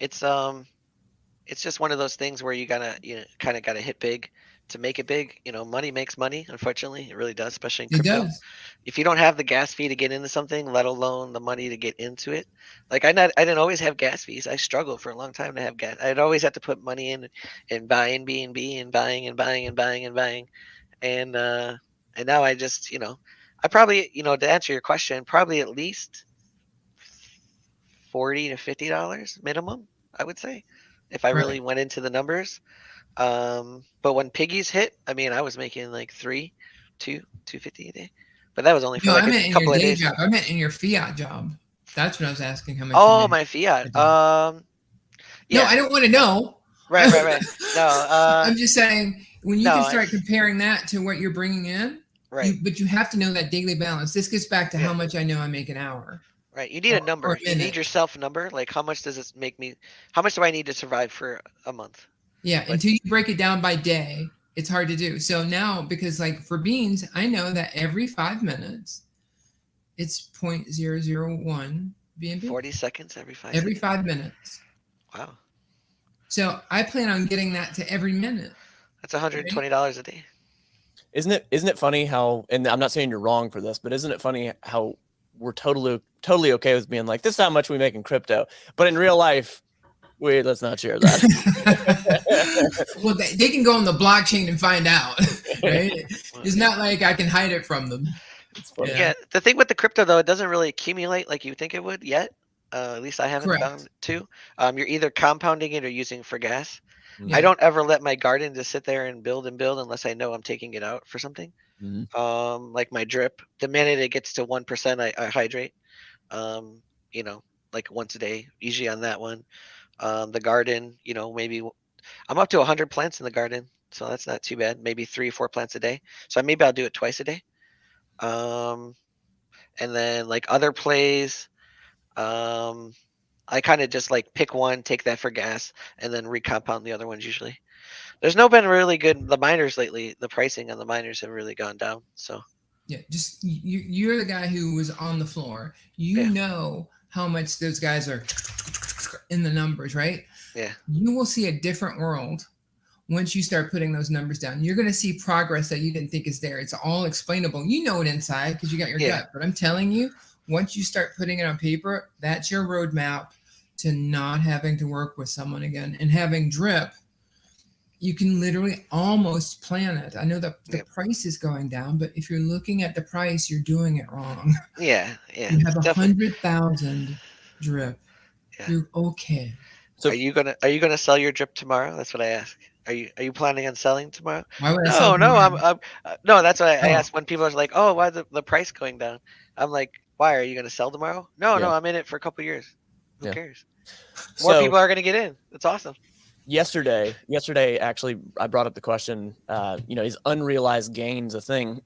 it's just one of those things where you kind of gotta hit big to make it big. Money makes money. Unfortunately, it really does, especially in crypto. It does. If you don't have the gas fee to get into something, let alone the money to get into it, like I didn't always have gas fees. I struggled for a long time to have gas. I'd always have to put money in and buy in BNB and buying and buying and buying and buying, and now I just I probably to answer your question, probably at least $40 to $50 minimum, I would say, if I really went into the numbers. But when piggies hit, I mean, I was making like $250 a day, but that was only for like a couple of days. Job. I meant in your fiat job. That's what I was asking. How much? Oh, my fiat. Yeah. No, I don't want to know. Right. No, I'm just saying when you can start comparing that to what you're bringing in. Right. But you have to know that daily balance. This gets back to how much I know I make an hour. Right. You need a number. You need your self number. Like, how much does this make me? How much do I need to survive for a month? Yeah. Until you break it down by day, it's hard to do. So now, because like for beans, I know that every 5 minutes, it's 0.001 BNB. 40 seconds every 5 Every seconds. 5 minutes. Wow. So I plan on getting that to every minute. That's $120 a day. Isn't it funny how, and I'm not saying you're wrong for this, but isn't it funny how we're totally okay with being like, this is how much we make in crypto, but in real life, let's not share that. Well, they can go on the blockchain and find out, right? It's not like I can hide it from them. Yeah. The thing with the crypto though, it doesn't really accumulate like you think it would yet. At least I haven't found it to. You're either compounding it or using for gas. Yeah. I don't ever let my garden just sit there and build unless I know I'm taking it out for something. Mm-hmm. Like my drip, the minute it gets to 1%, I hydrate. Like once a day, usually on that one. The garden, maybe I'm up to 100 plants in the garden, so that's not too bad. Maybe 3 or 4 plants a day. So maybe I'll do it twice a day. And then like other plays, I kind of just like pick one, take that for gas, and then recompound the other ones usually. There's been really good. The miners lately, the pricing on the miners have really gone down. So yeah, just you're the guy who was on the floor. You know how much those guys are in the numbers, right? Yeah. You will see a different world once you start putting those numbers down. You're going to see progress that you didn't think is there. It's all explainable. You know it inside because you got your gut. But I'm telling you, once you start putting it on paper, that's your roadmap to not having to work with someone again. And having drip, you can literally almost plan it. I know that the price is going down, but if you're looking at the price, you're doing it wrong. Yeah. You have 100,000 drip. Yeah. You're okay. So are you gonna sell your drip tomorrow? That's what I ask. Are you planning on selling tomorrow? Why would I sell tomorrow? No, that's what I ask when people are like, oh, why is the price going down? I'm like, why are you gonna sell tomorrow? No, I'm in it for a couple years. Who cares? More people are gonna get in. That's awesome. Yesterday, actually, I brought up the question, is unrealized gains a thing?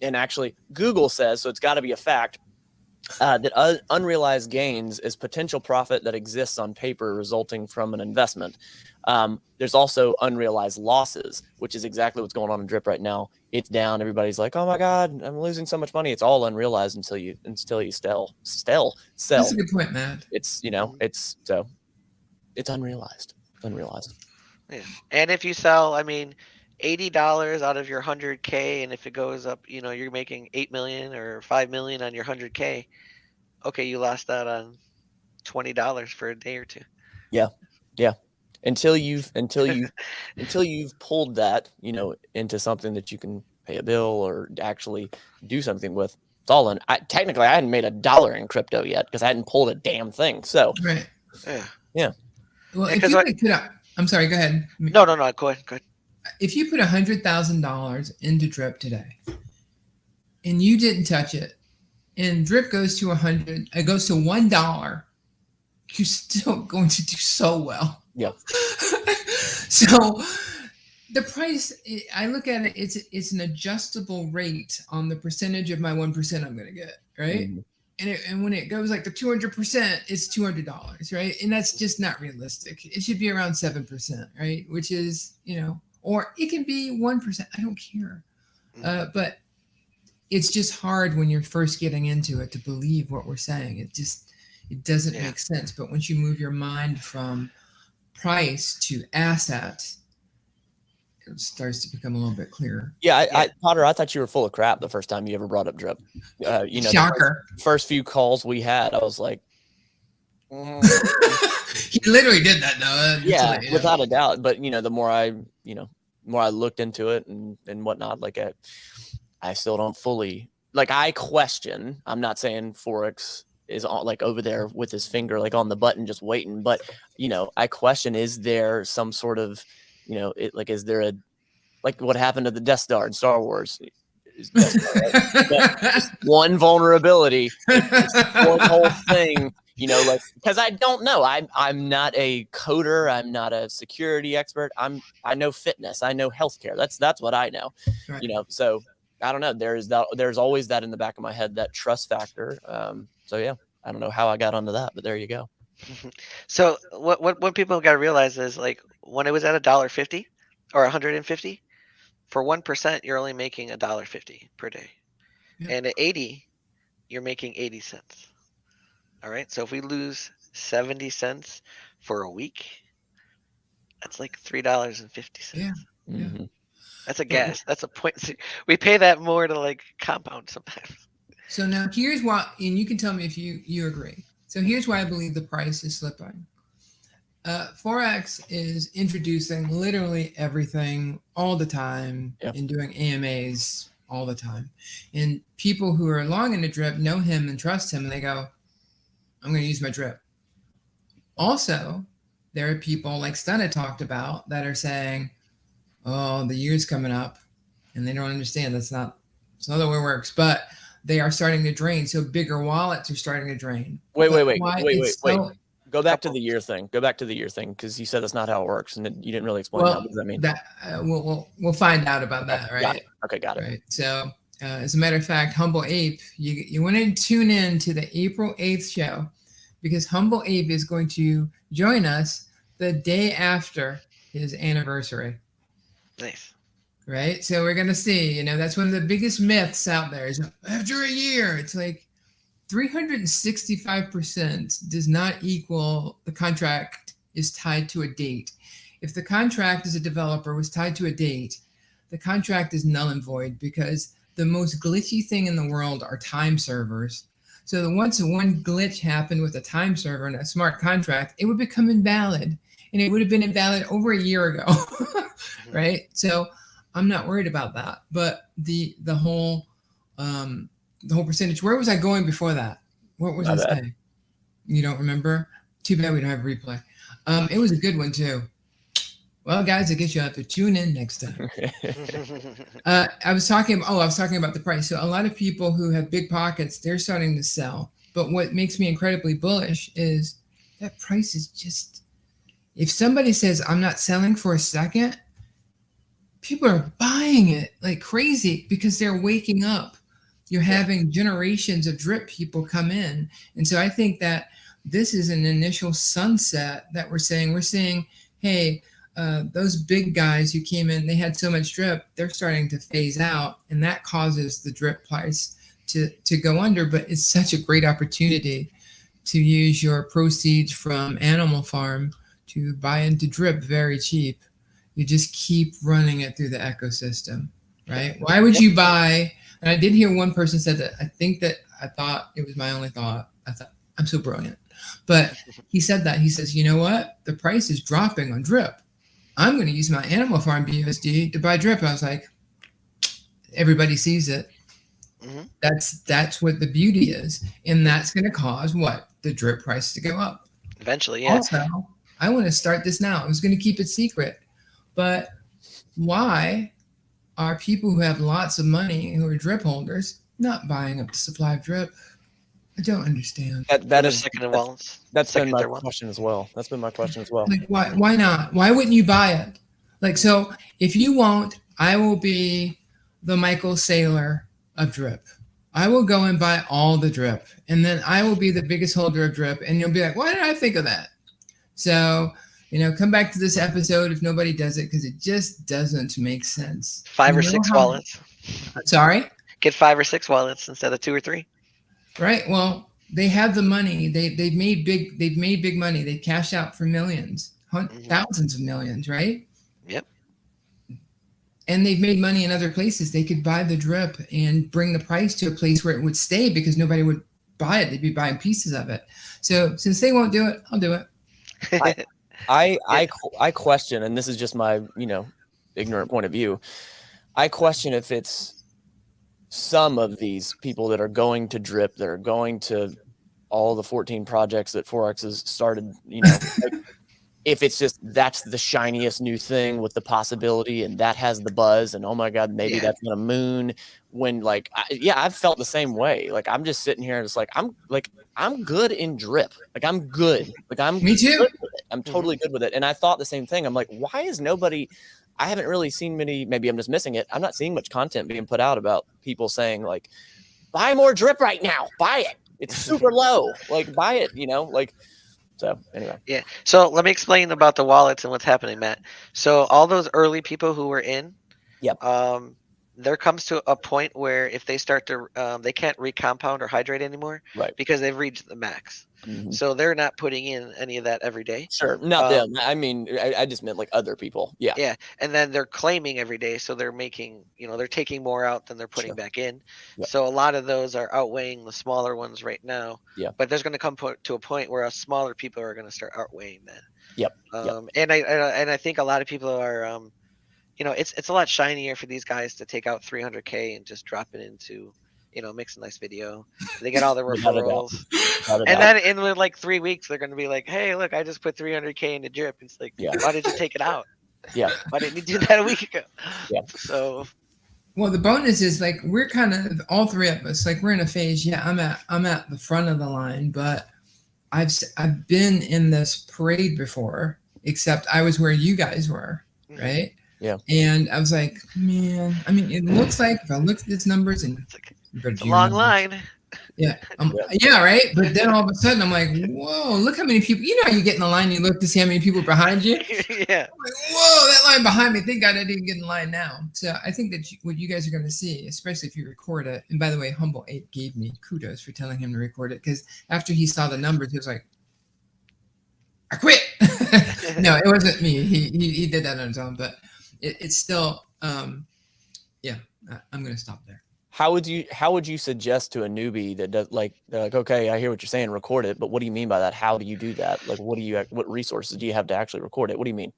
and actually Google says, so it's got to be a fact, that unrealized gains is potential profit that exists on paper resulting from an investment. There's also unrealized losses, which is exactly what's going on in Drip right now. It's down. Everybody's like, "Oh my God, I'm losing so much money." It's all unrealized until you sell. That's a good point, Matt. It's it's unrealized. It's unrealized. Yeah. And if you sell, I mean, $80 out of your 100K, and if it goes up, you're making 8 million or 5 million on your 100K. Okay, you lost out on $20 for a day or two. Yeah. Until you've pulled that, into something that you can pay a bill or actually do something with. It's all in. Technically, I hadn't made $1 in crypto yet because I hadn't pulled a damn thing. So right. Yeah. Well, if you put up, I'm sorry. Go ahead. No. Go ahead. If you put $100,000 into Drip today, and you didn't touch it, and Drip goes to $100, it goes to $1, you're still going to do so well. Yeah. So the price, I look at it, it's an adjustable rate on the percentage of my 1% I'm going to get, right? Mm-hmm. And when it goes like the 200%, it's $200, right? And that's just not realistic. It should be around 7%, right? Which is, or it can be 1%. I don't care. But it's just hard when you're first getting into it to believe what we're saying. It doesn't make sense. But once you move your mind from price to asset, it starts to become a little bit clearer. Yeah, Potter, I thought you were full of crap the first time you ever brought up Drip. Shocker. First few calls we had, I was like, he literally did that though. Yeah, without a doubt. But the more I looked into it and whatnot, like I still don't fully, like, I question. I'm not saying Forex is on, like, over there with his finger like on the button just waiting, but I question, is there some sort of is there a, like what happened to the Death Star in Star Wars? Just one vulnerability, one whole thing, because I don't know. I'm not a coder. I'm not a security expert. I know fitness. I know healthcare. That's what I know. Right. So I don't know. There's always that in the back of my head, that trust factor. So yeah, I don't know how I got onto that, but there you go. So what people got to realize is, like, when it was at $1.50 or 150, for 1%, you're only making $1.50 per day. Yeah. And at 80, you're making 80 cents. All right. So if we lose 70 cents for a week, that's like $3.50. Yeah. Mm-hmm. That's a gas. That's a point. We pay that more to like compound sometimes. So now here's why, and you can tell me if you agree. So here's why I believe the price is slipping. Forex is introducing literally everything all the time, and doing AMAs all the time. And people who are long into Drip know him and trust him, and they go, I'm going to use my Drip. Also, there are people like Stunna talked about that are saying, oh, the year's coming up, and they don't understand it's not the way it works. But they are starting to drain. So bigger wallets are starting to drain. Wait. Go back to the year thing. Because you said that's not how it works, and you didn't really explain that. What does that mean? We'll find out about that, right? Got it. Right. So, as a matter of fact, Humble Ape, you want to tune in to the April 8th show, because Humble Ape is going to join us the day after his anniversary. Nice. Right. So we're going to see, that's one of the biggest myths out there is after a year, it's like 365% does not equal the contract is tied to a date. If the contract as a developer was tied to a date, the contract is null and void, because the most glitchy thing in the world are time servers. So once one glitch happened with a time server and a smart contract, it would become invalid, and it would have been invalid over a year ago. Right. So I'm not worried about that, but the whole percentage. Where was I going before that? What was I saying? You don't remember? Too bad we don't have a replay. It was a good one too. Well, guys, I guess you have to tune in next time. I was talking about the price. So a lot of people who have big pockets, they're starting to sell. But what makes me incredibly bullish is that price is just. If somebody says I'm not selling for a second, people are buying it like crazy because they're waking up. You're having generations of drip people come in. And so I think that this is an initial sunset that we're seeing, hey, those big guys who came in, they had so much drip, they're starting to phase out, and that causes the drip price to go under. But it's such a great opportunity to use your proceeds from Animal Farm to buy into drip very cheap. You just keep running it through the ecosystem, right? Why would you buy? And I did hear one person said that. I thought it was my only thought. I thought, I'm so brilliant. But he said that. He says, you know what? The price is dropping on drip. I'm going to use my Animal Farm BUSD to buy drip. I was like, everybody sees it. Mm-hmm. That's what the beauty is. And that's going to cause what? The drip price to go up. Eventually, yeah. Also, I want to start this now. I was going to keep it secret. But why are people who have lots of money, who are drip holders, not buying up the supply of drip? I don't understand. That is second wallets. That's been my question as well. That's been my question as well. Like, why not? Why wouldn't you buy it? Like, so if you won't, I will be the Michael Saylor of drip. I will go and buy all the drip, and then I will be the biggest holder of drip, and you'll be like, why did I think of that? So, come back to this episode if nobody does it, because it just doesn't make sense. 5 or 6 wallets. Sorry? Get 5 or 6 wallets instead of 2 or 3. Right. Well, they have the money. They've made big money. They cashed out for millions, thousands of millions, right? Yep. And they've made money in other places. They could buy the drip and bring the price to a place where it would stay because nobody would buy it. They'd be buying pieces of it. So since they won't do it, I'll do it. I question, and this is just my ignorant point of view. I question if it's some of these people that are going to drip, that are going to all the 14 projects that Forex has started, like, if it's just that's the shiniest new thing with the possibility and that has the buzz and oh my God, maybe that's gonna moon when I've felt the same way. Like I'm just sitting here and it's like I'm good in drip. Like I'm good. Like I'm Me too. Good with it. I'm totally good with it. And I thought the same thing. I'm like, why is nobody I haven't really seen many, maybe I'm just missing it. I'm not seeing much content being put out about people saying like, buy more drip right now. Buy it. It's super low. Like buy it, So anyway. Yeah. So let me explain about the wallets and what's happening, Matt. So all those early people who were in, there comes to a point where if they start to, they can't recompound or hydrate anymore, right? Because they've reached the max. Mm-hmm. So they're not putting in any of that every day. Sure, not them. I mean, I just meant like other people. Yeah. Yeah, and then they're claiming every day, so they're making, they're taking more out than they're putting back in. Yep. So a lot of those are outweighing the smaller ones right now. Yeah. But there's going to come to a point where smaller people are going to start outweighing that. Yep. And I think a lot of people are, it's a lot shinier for these guys to take out 300K and just drop it into, makes a nice video. They get all the referrals. And then in like 3 weeks, they're going to be like, hey, look, I just put 300K into drip. It's like, why did you take it out? Yeah. Why didn't you do that a week ago? Yeah. So. Well, the bonus is like, we're kind of all three of us, like we're in a phase. Yeah. I'm at the front of the line, but I've been in this parade before, except I was where you guys were. Right. Yeah. And I was like, man, I mean, it looks like if I look at these numbers and it's a long line. Yeah. Yeah. Right. But then all of a sudden I'm like, whoa, look how many people, you get in the line, you look to see how many people are behind you. Yeah. I'm like, whoa, that line behind me. Thank God I didn't get in line now. So I think that what you guys are going to see, especially if you record it. And by the way, Humble 8 gave me kudos for telling him to record it. Because after he saw the numbers, he was like, I quit. No, it wasn't me. He did that on his own, but it's still, I'm going to stop there. How would you suggest to a newbie that does they're like, okay, I hear what you're saying, record it, but what do you mean by that? How do you do that? Like, what resources do you have to actually record it? What do you mean?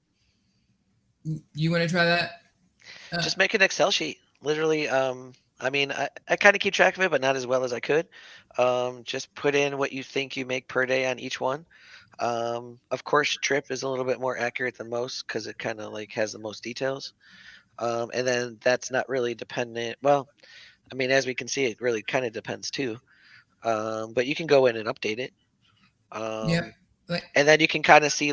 You want to try that? Just make an Excel sheet. Literally, I mean, I kind of keep track of it, but not as well as I could. Just put in what you think you make per day on each one. Of course, drip is a little bit more accurate than most because it kind of has the most details. And then that's not really dependent. Well, I mean, as we can see, it really kind of depends too. But you can go in and update it. And then you can kind of see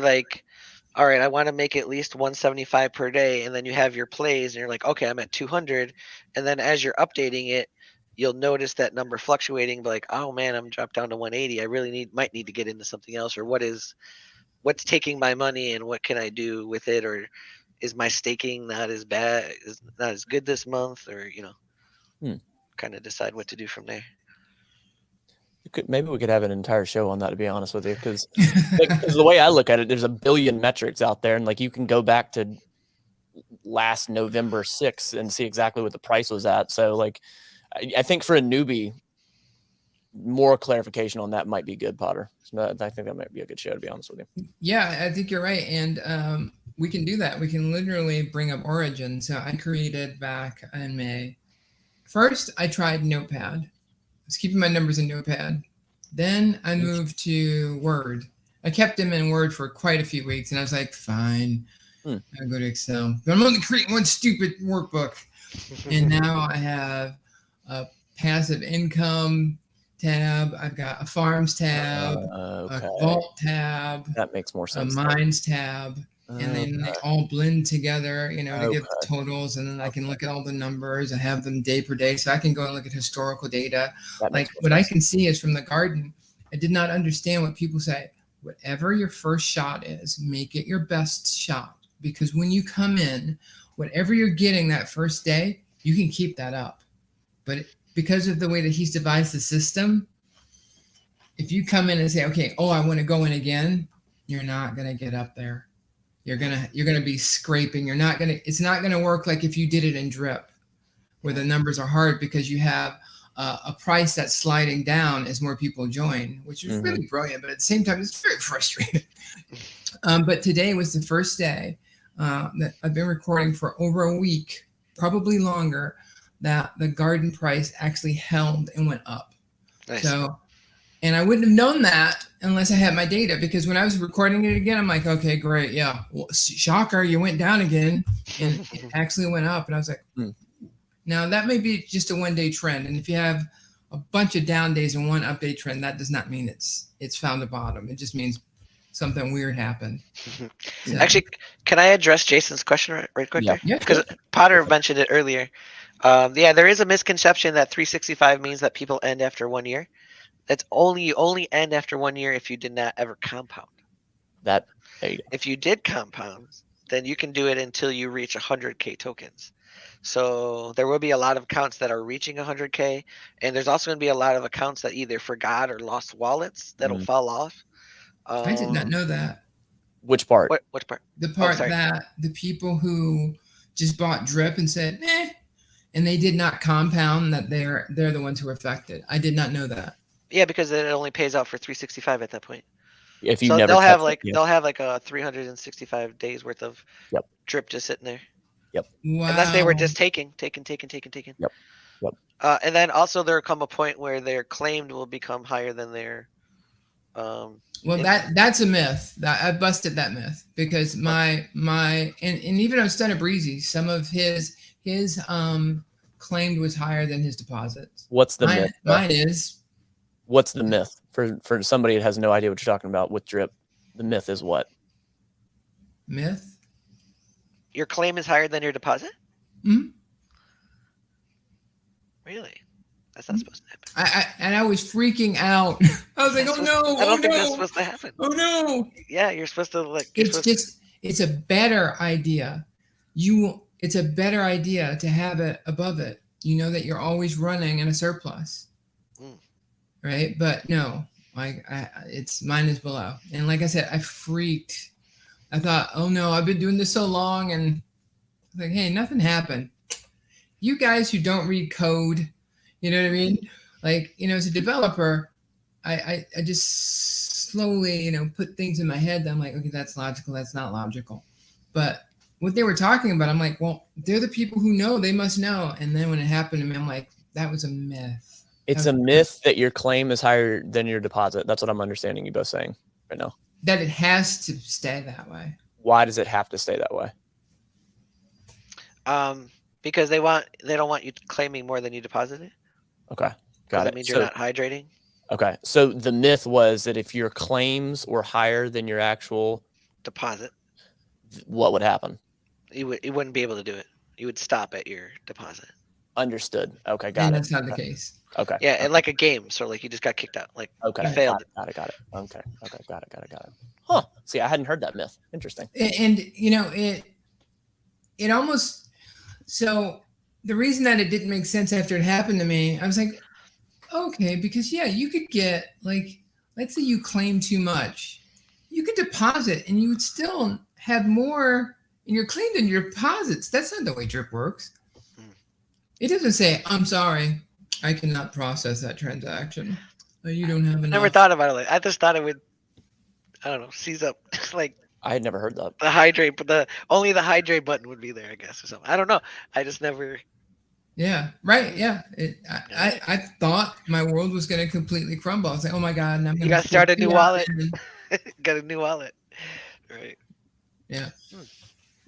all right, I want to make at least 175 per day, and then you have your plays, and you're like, okay, I'm at 200, and then as you're updating it, you'll notice that number fluctuating, but like, oh man, I'm dropped down to 180. I really might need to get into something else, or what's taking my money, and what can I do with it, or is my staking not as bad, is not as good this month, or kind of decide what to do from there. Maybe we could have an entire show on that, to be honest with you, because the way I look at it, there's a billion metrics out there, and like you can go back to last November 6th and see exactly what the price was at. So like, I think for a newbie, more clarification on that might be good, Potter. So I think that might be a good show, to be honest with you. Yeah, I think you're right. And we can do that. We can literally bring up Origin. So I created back in May. First, I tried Notepad. I was keeping my numbers in Notepad. Then I moved to Word. I kept them in Word for quite a few weeks, and I was like, fine, I'll go to Excel. But I'm only creating one stupid workbook. And now I have a passive income tab. I've got a farms tab, a vault tab. That makes more sense. A mines tab. And then they all blend together, to get the totals. And then I can look at all the numbers and have them day per day. So I can go and look at historical data. Like what I can see is from the garden. I did not understand what people say. Whatever your first shot is, make it your best shot. Because when you come in, whatever you're getting that first day, you can keep that up. But because of the way that he's devised the system, if you come in and say, okay, I want to go in again, you're not going to get up there. You're gonna be scraping. It's not gonna work like if you did it in drip, where the numbers are hard because you have a price that's sliding down as more people join, which is really brilliant. But at the same time, it's very frustrating. But today was the first day that I've been recording for over a week, probably longer, that the garden price actually held and went up. Nice. And I wouldn't have known that unless I had my data, because when I was recording it again, I'm like, okay, great. Yeah. Well, shocker, you went down again, and it actually went up. And I was like, Now that may be just a 1-day trend. And if you have a bunch of down days and one update trend, that does not mean it's found a bottom. It just means something weird happened. So. Actually, can I address Jason's question right quick there? Yeah. Because Potter mentioned it earlier. There is a misconception that 365 means that people end after 1 year. That's you only end after 1 year if you did not ever compound. If you did compound, then you can do it until you reach 100K tokens. So there will be a lot of accounts that are reaching 100K, and there's also going to be a lot of accounts that either forgot or lost wallets that'll fall off. I did not know that. Which part? Which part? The part that the people who just bought drip and said, and they did not compound, that they're the ones who are affected. I did not know that. Yeah, because it only pays out for 365 at that point. If you so never they'll have like a 365 days worth of drip just sitting there. Yep. Wow. Unless they were just taking. Yep. And then also there'll come a point where their claimed will become higher than their. That's a myth. I busted that myth because my and even on Stunner Breezy, some of his claimed was higher than his deposits. What's the myth? Mine is. What's the myth for somebody that has no idea what you're talking about with drip? The myth is what? Myth? Your claim is higher than your deposit? Mm-hmm. Really? That's not supposed to happen. I was freaking out. I was like, oh no! I don't think that's supposed to happen. Oh no! Yeah, you're supposed to It's a better idea. It's a better idea to have it above it. You know that you're always running in a surplus. Right, but no, it's mine is below, and like I said, I freaked. I thought, oh no, I've been doing this so long, and like, hey, nothing happened. You guys who don't read code, you know what I mean? Like, as a developer, I just slowly, put things in my head that I'm like, okay, that's logical, that's not logical, but what they were talking about, I'm like, well, they're the people who know, they must know, and then when it happened to me, I'm like, that was a myth. It's a myth that your claim is higher than your deposit. That's what I'm understanding you both saying right now. That it has to stay that way. Why does it have to stay that way? Because they don't want you claiming more than you deposited. Okay, got it. That means you're not hydrating. Okay, so the myth was that if your claims were higher than your actual deposit, what would happen? You wouldn't be able to do it. You would stop at your deposit. Understood. Okay, got And it. that's not the case. Okay. Yeah, and like a game, so like you just got kicked out. Like Okay. you failed. Got it. Okay. Got it. Huh. See, I hadn't heard that myth. Interesting. And you know, it almost, so the reason that it didn't make sense after it happened to me, I was like, okay, because yeah, you could get like, let's say you claim too much, you could deposit and you would still have more in your claim than your deposits. That's not the way drip works. It doesn't say, I'm sorry, I cannot process that transaction. You don't have enough. Never thought about it. Like I just thought it would, I don't know, seize up like I had never heard that. the hydrate, but only the hydrate button would be there, I guess, or something. I don't know. I just never. Yeah, right. Yeah. I thought my world was going to completely crumble. I was like, oh my God. And I'm You got to start a new wallet. Got a new wallet. Right. Yeah.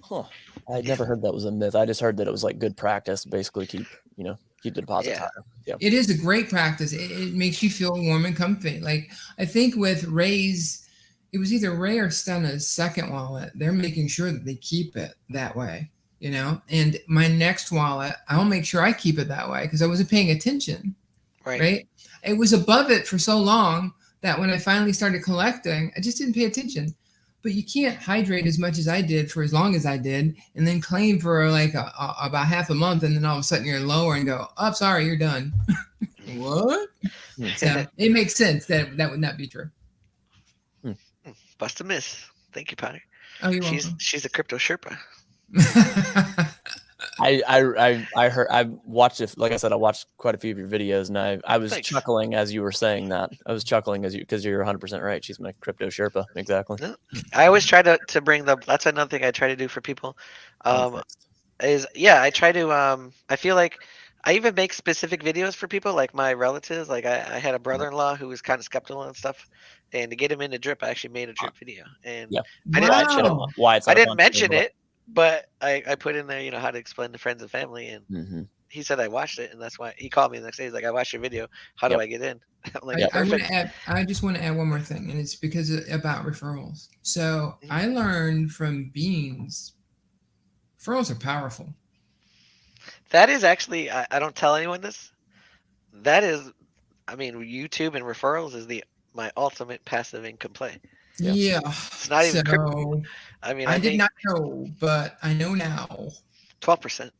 Huh. I had never heard that was a myth. I just heard that it was like good practice. Basically keep the deposits higher. Yeah. It is a great practice. It makes you feel warm and comfy. Like I think with Ray's, it was either Ray or Stena's second wallet. They're making sure that they keep it that way, and my next wallet, I'll make sure I keep it that way because I wasn't paying attention. Right. It was above it for so long that when I finally started collecting, I just didn't pay attention. But you can't hydrate as much as I did for as long as I did and then claim for like about half a month. And then all of a sudden you're lower and go, oh, sorry, you're done. What? So it makes sense that would not be true. Bust a miss. Thank you, Potter. Oh, you're welcome. She's a crypto Sherpa. I heard, I watched it. Like I said, I watched quite a few of your videos, and I was chuckling as you were saying that. I was chuckling because you're 100% right. She's my crypto Sherpa. Exactly. I always try to bring that's another thing I try to do for people. I try to I feel like I even make specific videos for people, like my relatives. Like I had a brother-in-law who was kind of skeptical and stuff, and to get him into drip, I actually made a drip video. And I didn't mention it, but I put in there, how to explain to friends and family, and he said I watched it, and that's why he called me the next day. He's like, I watched your video. How do I get in? I'm like, I just want to add one more thing, and it's because about referrals. So I learned from Beans, referrals are powerful. That is actually, I don't tell anyone this. That is, YouTube and referrals is my ultimate passive income play. Yeah. It's not even crypto. I did not know, but I know now. 12%.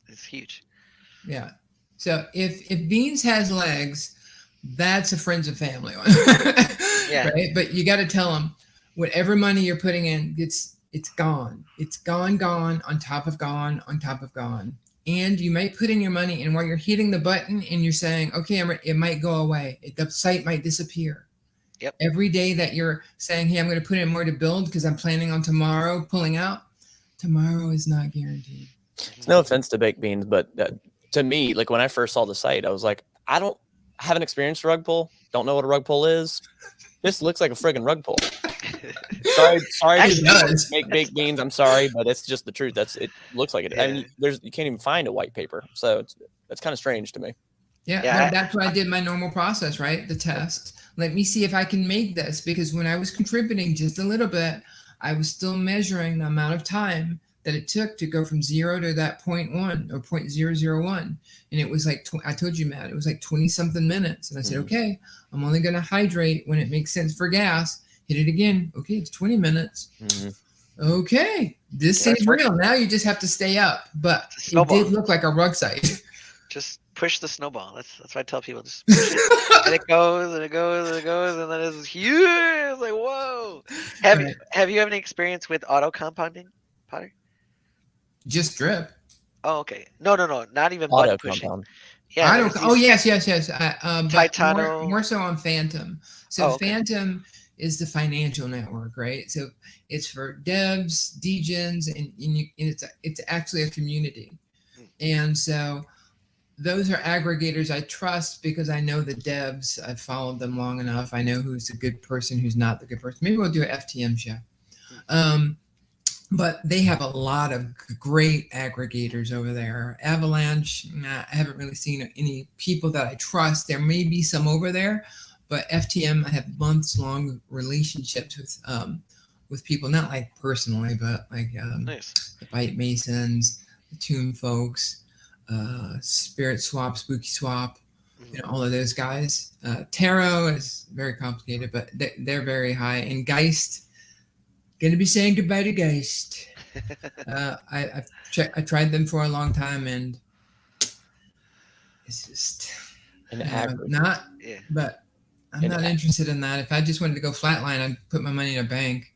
It's huge. Yeah. So if Beans has legs, that's a friends and family one. Yeah. Right? But you got to tell them whatever money you're putting in, it's gone. It's gone, on top of gone, on top of gone. And you might put in your money, and while you're hitting the button and you're saying, okay, it might go away. The site might disappear. Yep. Every day that you're saying, hey, I'm going to put in more to build because I'm planning on tomorrow pulling out, tomorrow is not guaranteed. It's no offense to baked beans, but to me, like when I first saw the site, I was like, I haven't experienced rug pull. Don't know what a rug pull is. This looks like a friggin' rug pull. sorry to make baked beans. I'm sorry, but it's just the truth. It looks like it. Yeah. I mean, you can't even find a white paper, so that's kind of strange to me. Yeah, that's why I did my normal process, right? The test. Let me see if I can make this, because when I was contributing just a little bit, I was still measuring the amount of time that it took to go from 0 to that 0.1 or 0.001. And it was like, I told you, Matt, it was like 20 something minutes. And I said, okay, I'm only going to hydrate when it makes sense for gas. Hit it again. Okay, it's 20 minutes. Okay, this seems real. Now you just have to stay up. But it did look like a rug site. Just push the snowball. That's what I tell people. Just push it. And it goes and it goes and it goes, and then it's huge. It's like, whoa. Have you any experience with auto compounding, Potter? Just drip. Oh, okay. No. Not even Auto button pushing. compound. Yeah. I don't. Oh, yes. Titano. More so on Phantom. So Phantom is the financial network, right? So it's for devs, degens, and it's actually a community. And so those are aggregators I trust because I know the devs. I've followed them long enough. I know who's a good person, who's not the good person. Maybe we'll do an FTM show. But they have a lot of great aggregators over there. Avalanche, I haven't really seen any people that I trust. There may be some over there, but FTM, I have months-long relationships with people, not like personally, but like Nice. the Bite Masons, the Tomb folks, Spirit Swap, Spooky Swap, you know, all of those guys. Tarot is very complicated, but they're very high. And Geist, gonna be saying goodbye to Geist. I tried them for a long time, and it's just not. Yeah. But I'm not interested in that. If I just wanted to go flatline, I'd put my money in a bank.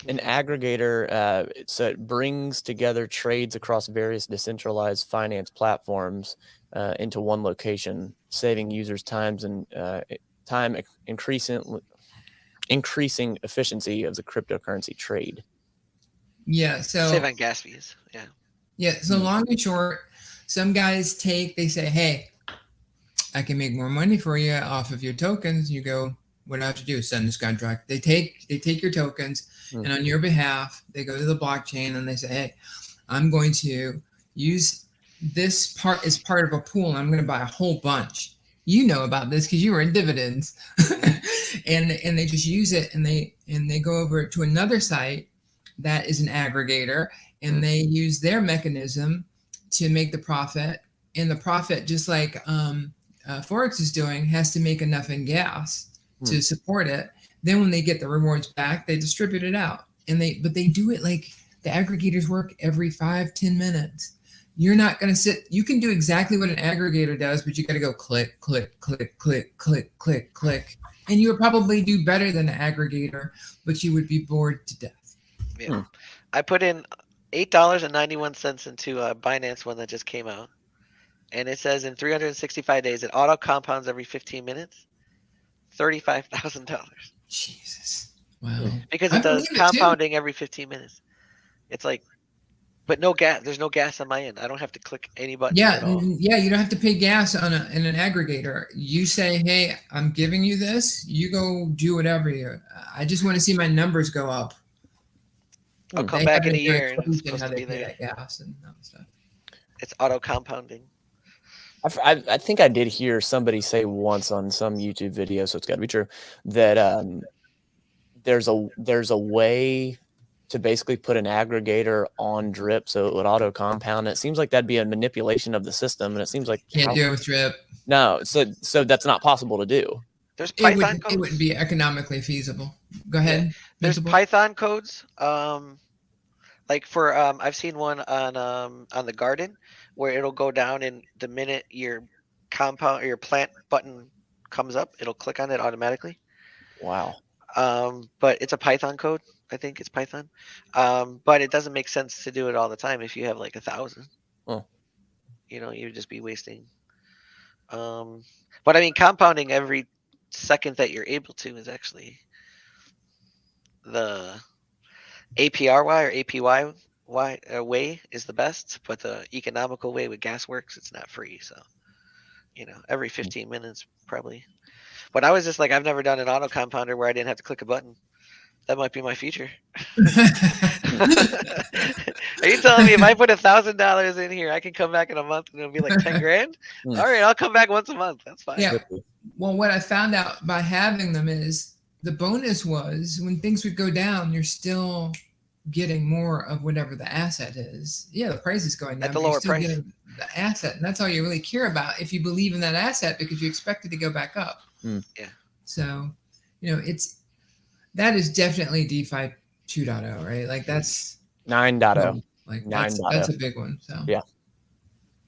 An aggregator, so it brings together trades across various decentralized finance platforms into one location, saving users times and time, increasing efficiency of the cryptocurrency trade. Yeah, so save on gas fees. Yeah. Yeah, so long and short, some guys they say, hey, I can make more money for you off of your tokens. You go, what do I have to do? Send this contract. They take your tokens, and on your behalf, they go to the blockchain and they say, hey, I'm going to use this part as part of a pool, and I'm going to buy a whole bunch. You know about this because you were in dividends. and they just use it, and they go over to another site that is an aggregator, and they use their mechanism to make the profit. And the profit, just like Forex is doing, has to make enough in gas to support it. Then when they get the rewards back, they distribute it out. But they do it like the aggregators work every 5-10 minutes. You're not going to sit. You can do exactly what an aggregator does, but you got to go click, click, click, click, click, click, click. And you would probably do better than an aggregator, but you would be bored to death. Yeah. I put in $8.91 into a Binance one that just came out. And it says in 365 days, it auto compounds every 15 minutes. $35,000. Jesus. Wow. Because it does compounding every 15 minutes. It's like, but no gas. There's no gas on my end. I don't have to click any button. Yeah. Yeah. You don't have to pay gas in an aggregator. You say, hey, I'm giving you this. You go do whatever I just want to see my numbers go up. I'll come back in a year and it's supposed to be there. That gas and stuff. It's auto compounding. I think I did hear somebody say once on some YouTube video, so it's got to be true, that there's a way to basically put an aggregator on Drip so it would auto compound. It seems like that'd be a manipulation of the system, and it seems like can't do it with Drip. No, so that's not possible to do. There's Python codes. It wouldn't be economically feasible. Go ahead. Yeah. There's Python codes. Like for I've seen one on the garden where it'll go down, and the minute your compound or your plant button comes up, it'll click on it automatically. Wow. But it's a Python code. I think it's Python. But it doesn't make sense to do it all the time if you have like 1,000. Oh. You know, you'd just be wasting. But I mean, compounding every second that you're able to is actually the APRY or APY way is the best, but the economical way with gas works, it's not free. So, you know, every 15 minutes probably. But I was just like, I've never done an auto compounder where I didn't have to click a button. That might be my future. Are you telling me if I put $1,000 in here, I can come back in a month and it'll be like 10 grand? All right, I'll come back once a month. That's fine. Yeah. Well, what I found out by having them is the bonus was when things would go down, you're still getting more of whatever the asset is. Yeah, the price is going down. At the lower price. Getting the asset, and that's all you really care about if you believe in that asset because you expect it to go back up. Yeah. So, you know, that is definitely DeFi 2.0, right? Like that's 9.0. Like that's a big one. So yeah.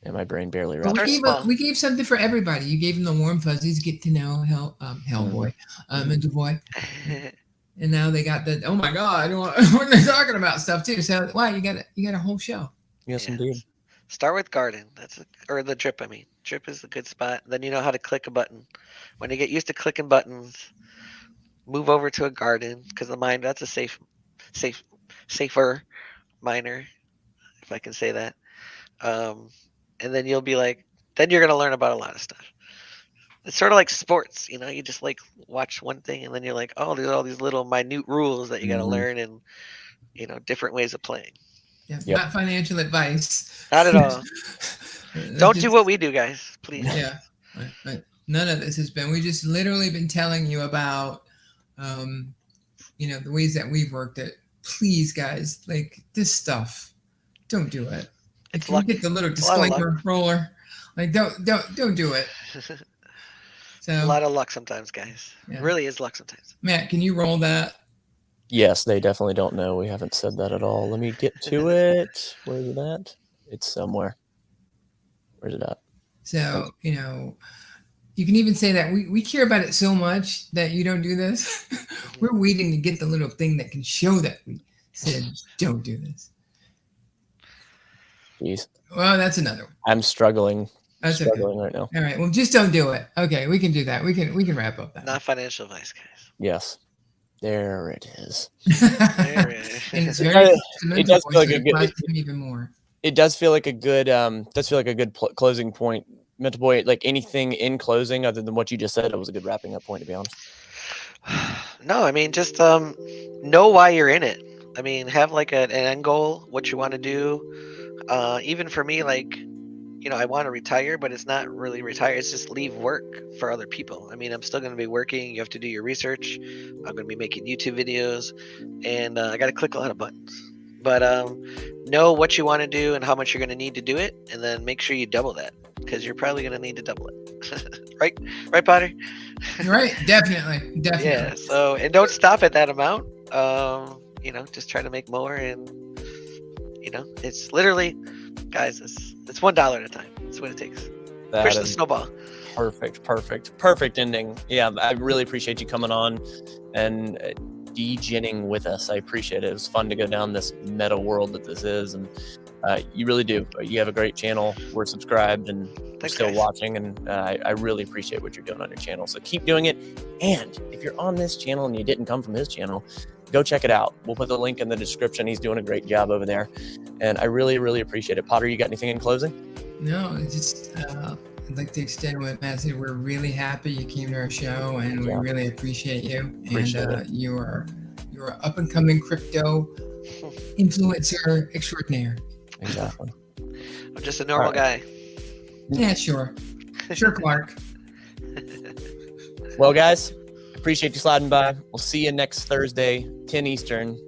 And my brain barely runs. We gave something for everybody. You gave them the warm fuzzies, get to know MentalBoy. And now they got the, oh my God, what they're talking about stuff too. So wow, you got a whole show. Yes, indeed. Start with Garden. Or the Drip. I mean, Drip is a good spot. Then you know how to click a button. When you get used to clicking buttons, move over to a Garden because the mine that's a safer miner, if I can say that. And then you'll be like, then you're gonna learn about a lot of stuff. It's sort of like sports, you know. You just like watch one thing, and then you're like, oh, there's all these little minute rules that you got to learn, and you know, different ways of playing. Yeah, not financial advice. Not at all. Don't do what we do, guys, please. Yeah, right. None of this has been. We just literally been telling you about, you know, the ways that we've worked it. please, guys, like this stuff, don't do it. It's If you luck. get the little It's a lot of luck. disclaimer roller, like don't do it. It's a So lot of luck sometimes, guys. Yeah. It really is luck sometimes. Matt, can you roll that? Yes, they definitely don't know. We haven't said that at all. Let me get to it. Where is it at? It's somewhere. Where's it at? So, you know, you can even say that we care about it so much that you don't do this. We're waiting to get the little thing that can show that we said don't do this. Jeez. Well, that's another one. I'm struggling. That's okay. Struggling right now. All right. Well, just don't do it. Okay, we can do that. We can wrap up that. Not financial advice, guys. Yes. There it is. There it is. And it's very It does feel like a good. Even more. It does feel like a good. Closing point. MentalBoy, like anything in closing other than what you just said, it was a good wrapping up point, to be honest. No, I mean, just know why you're in it. I mean, have like an end goal, what you want to do. Even for me, like, you know, I want to retire, but it's not really retire. It's just leave work for other people. I mean, I'm still going to be working. You have to do your research. I'm going to be making YouTube videos, and I got to click a lot of buttons. But know what you want to do and how much you're going to need to do it, and then make sure you double that, because you're probably going to need to double it. Right, Potter? Right, definitely. Yeah. So, and don't stop at that amount. You know, just try to make more, and you know, it's literally, guys, it's $1 at a time. That's what it takes. Push the snowball. Perfect ending. Yeah, I really appreciate you coming on and degenning with us. I appreciate it. It was fun to go down this meta world that this is, and you really do. You have a great channel. We're subscribed and still watching, and I really appreciate what you're doing on your channel. So keep doing it. And if you're on this channel and you didn't come from his channel, go check it out. We'll put the link in the description. He's doing a great job over there, and I really, really appreciate it. Potter, you got anything in closing? No, it's just I'd like to extend what Matt said. We're really happy you came to our show, and we really appreciate you. And you're up and coming crypto influencer extraordinaire. Exactly. I'm just a normal guy. Yeah, sure, Clark. Well, guys, appreciate you sliding by. We'll see you next Thursday, 10 Eastern.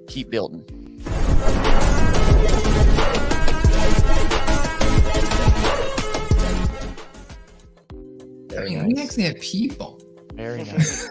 Keep building. I mean, we actually have people. Very nice.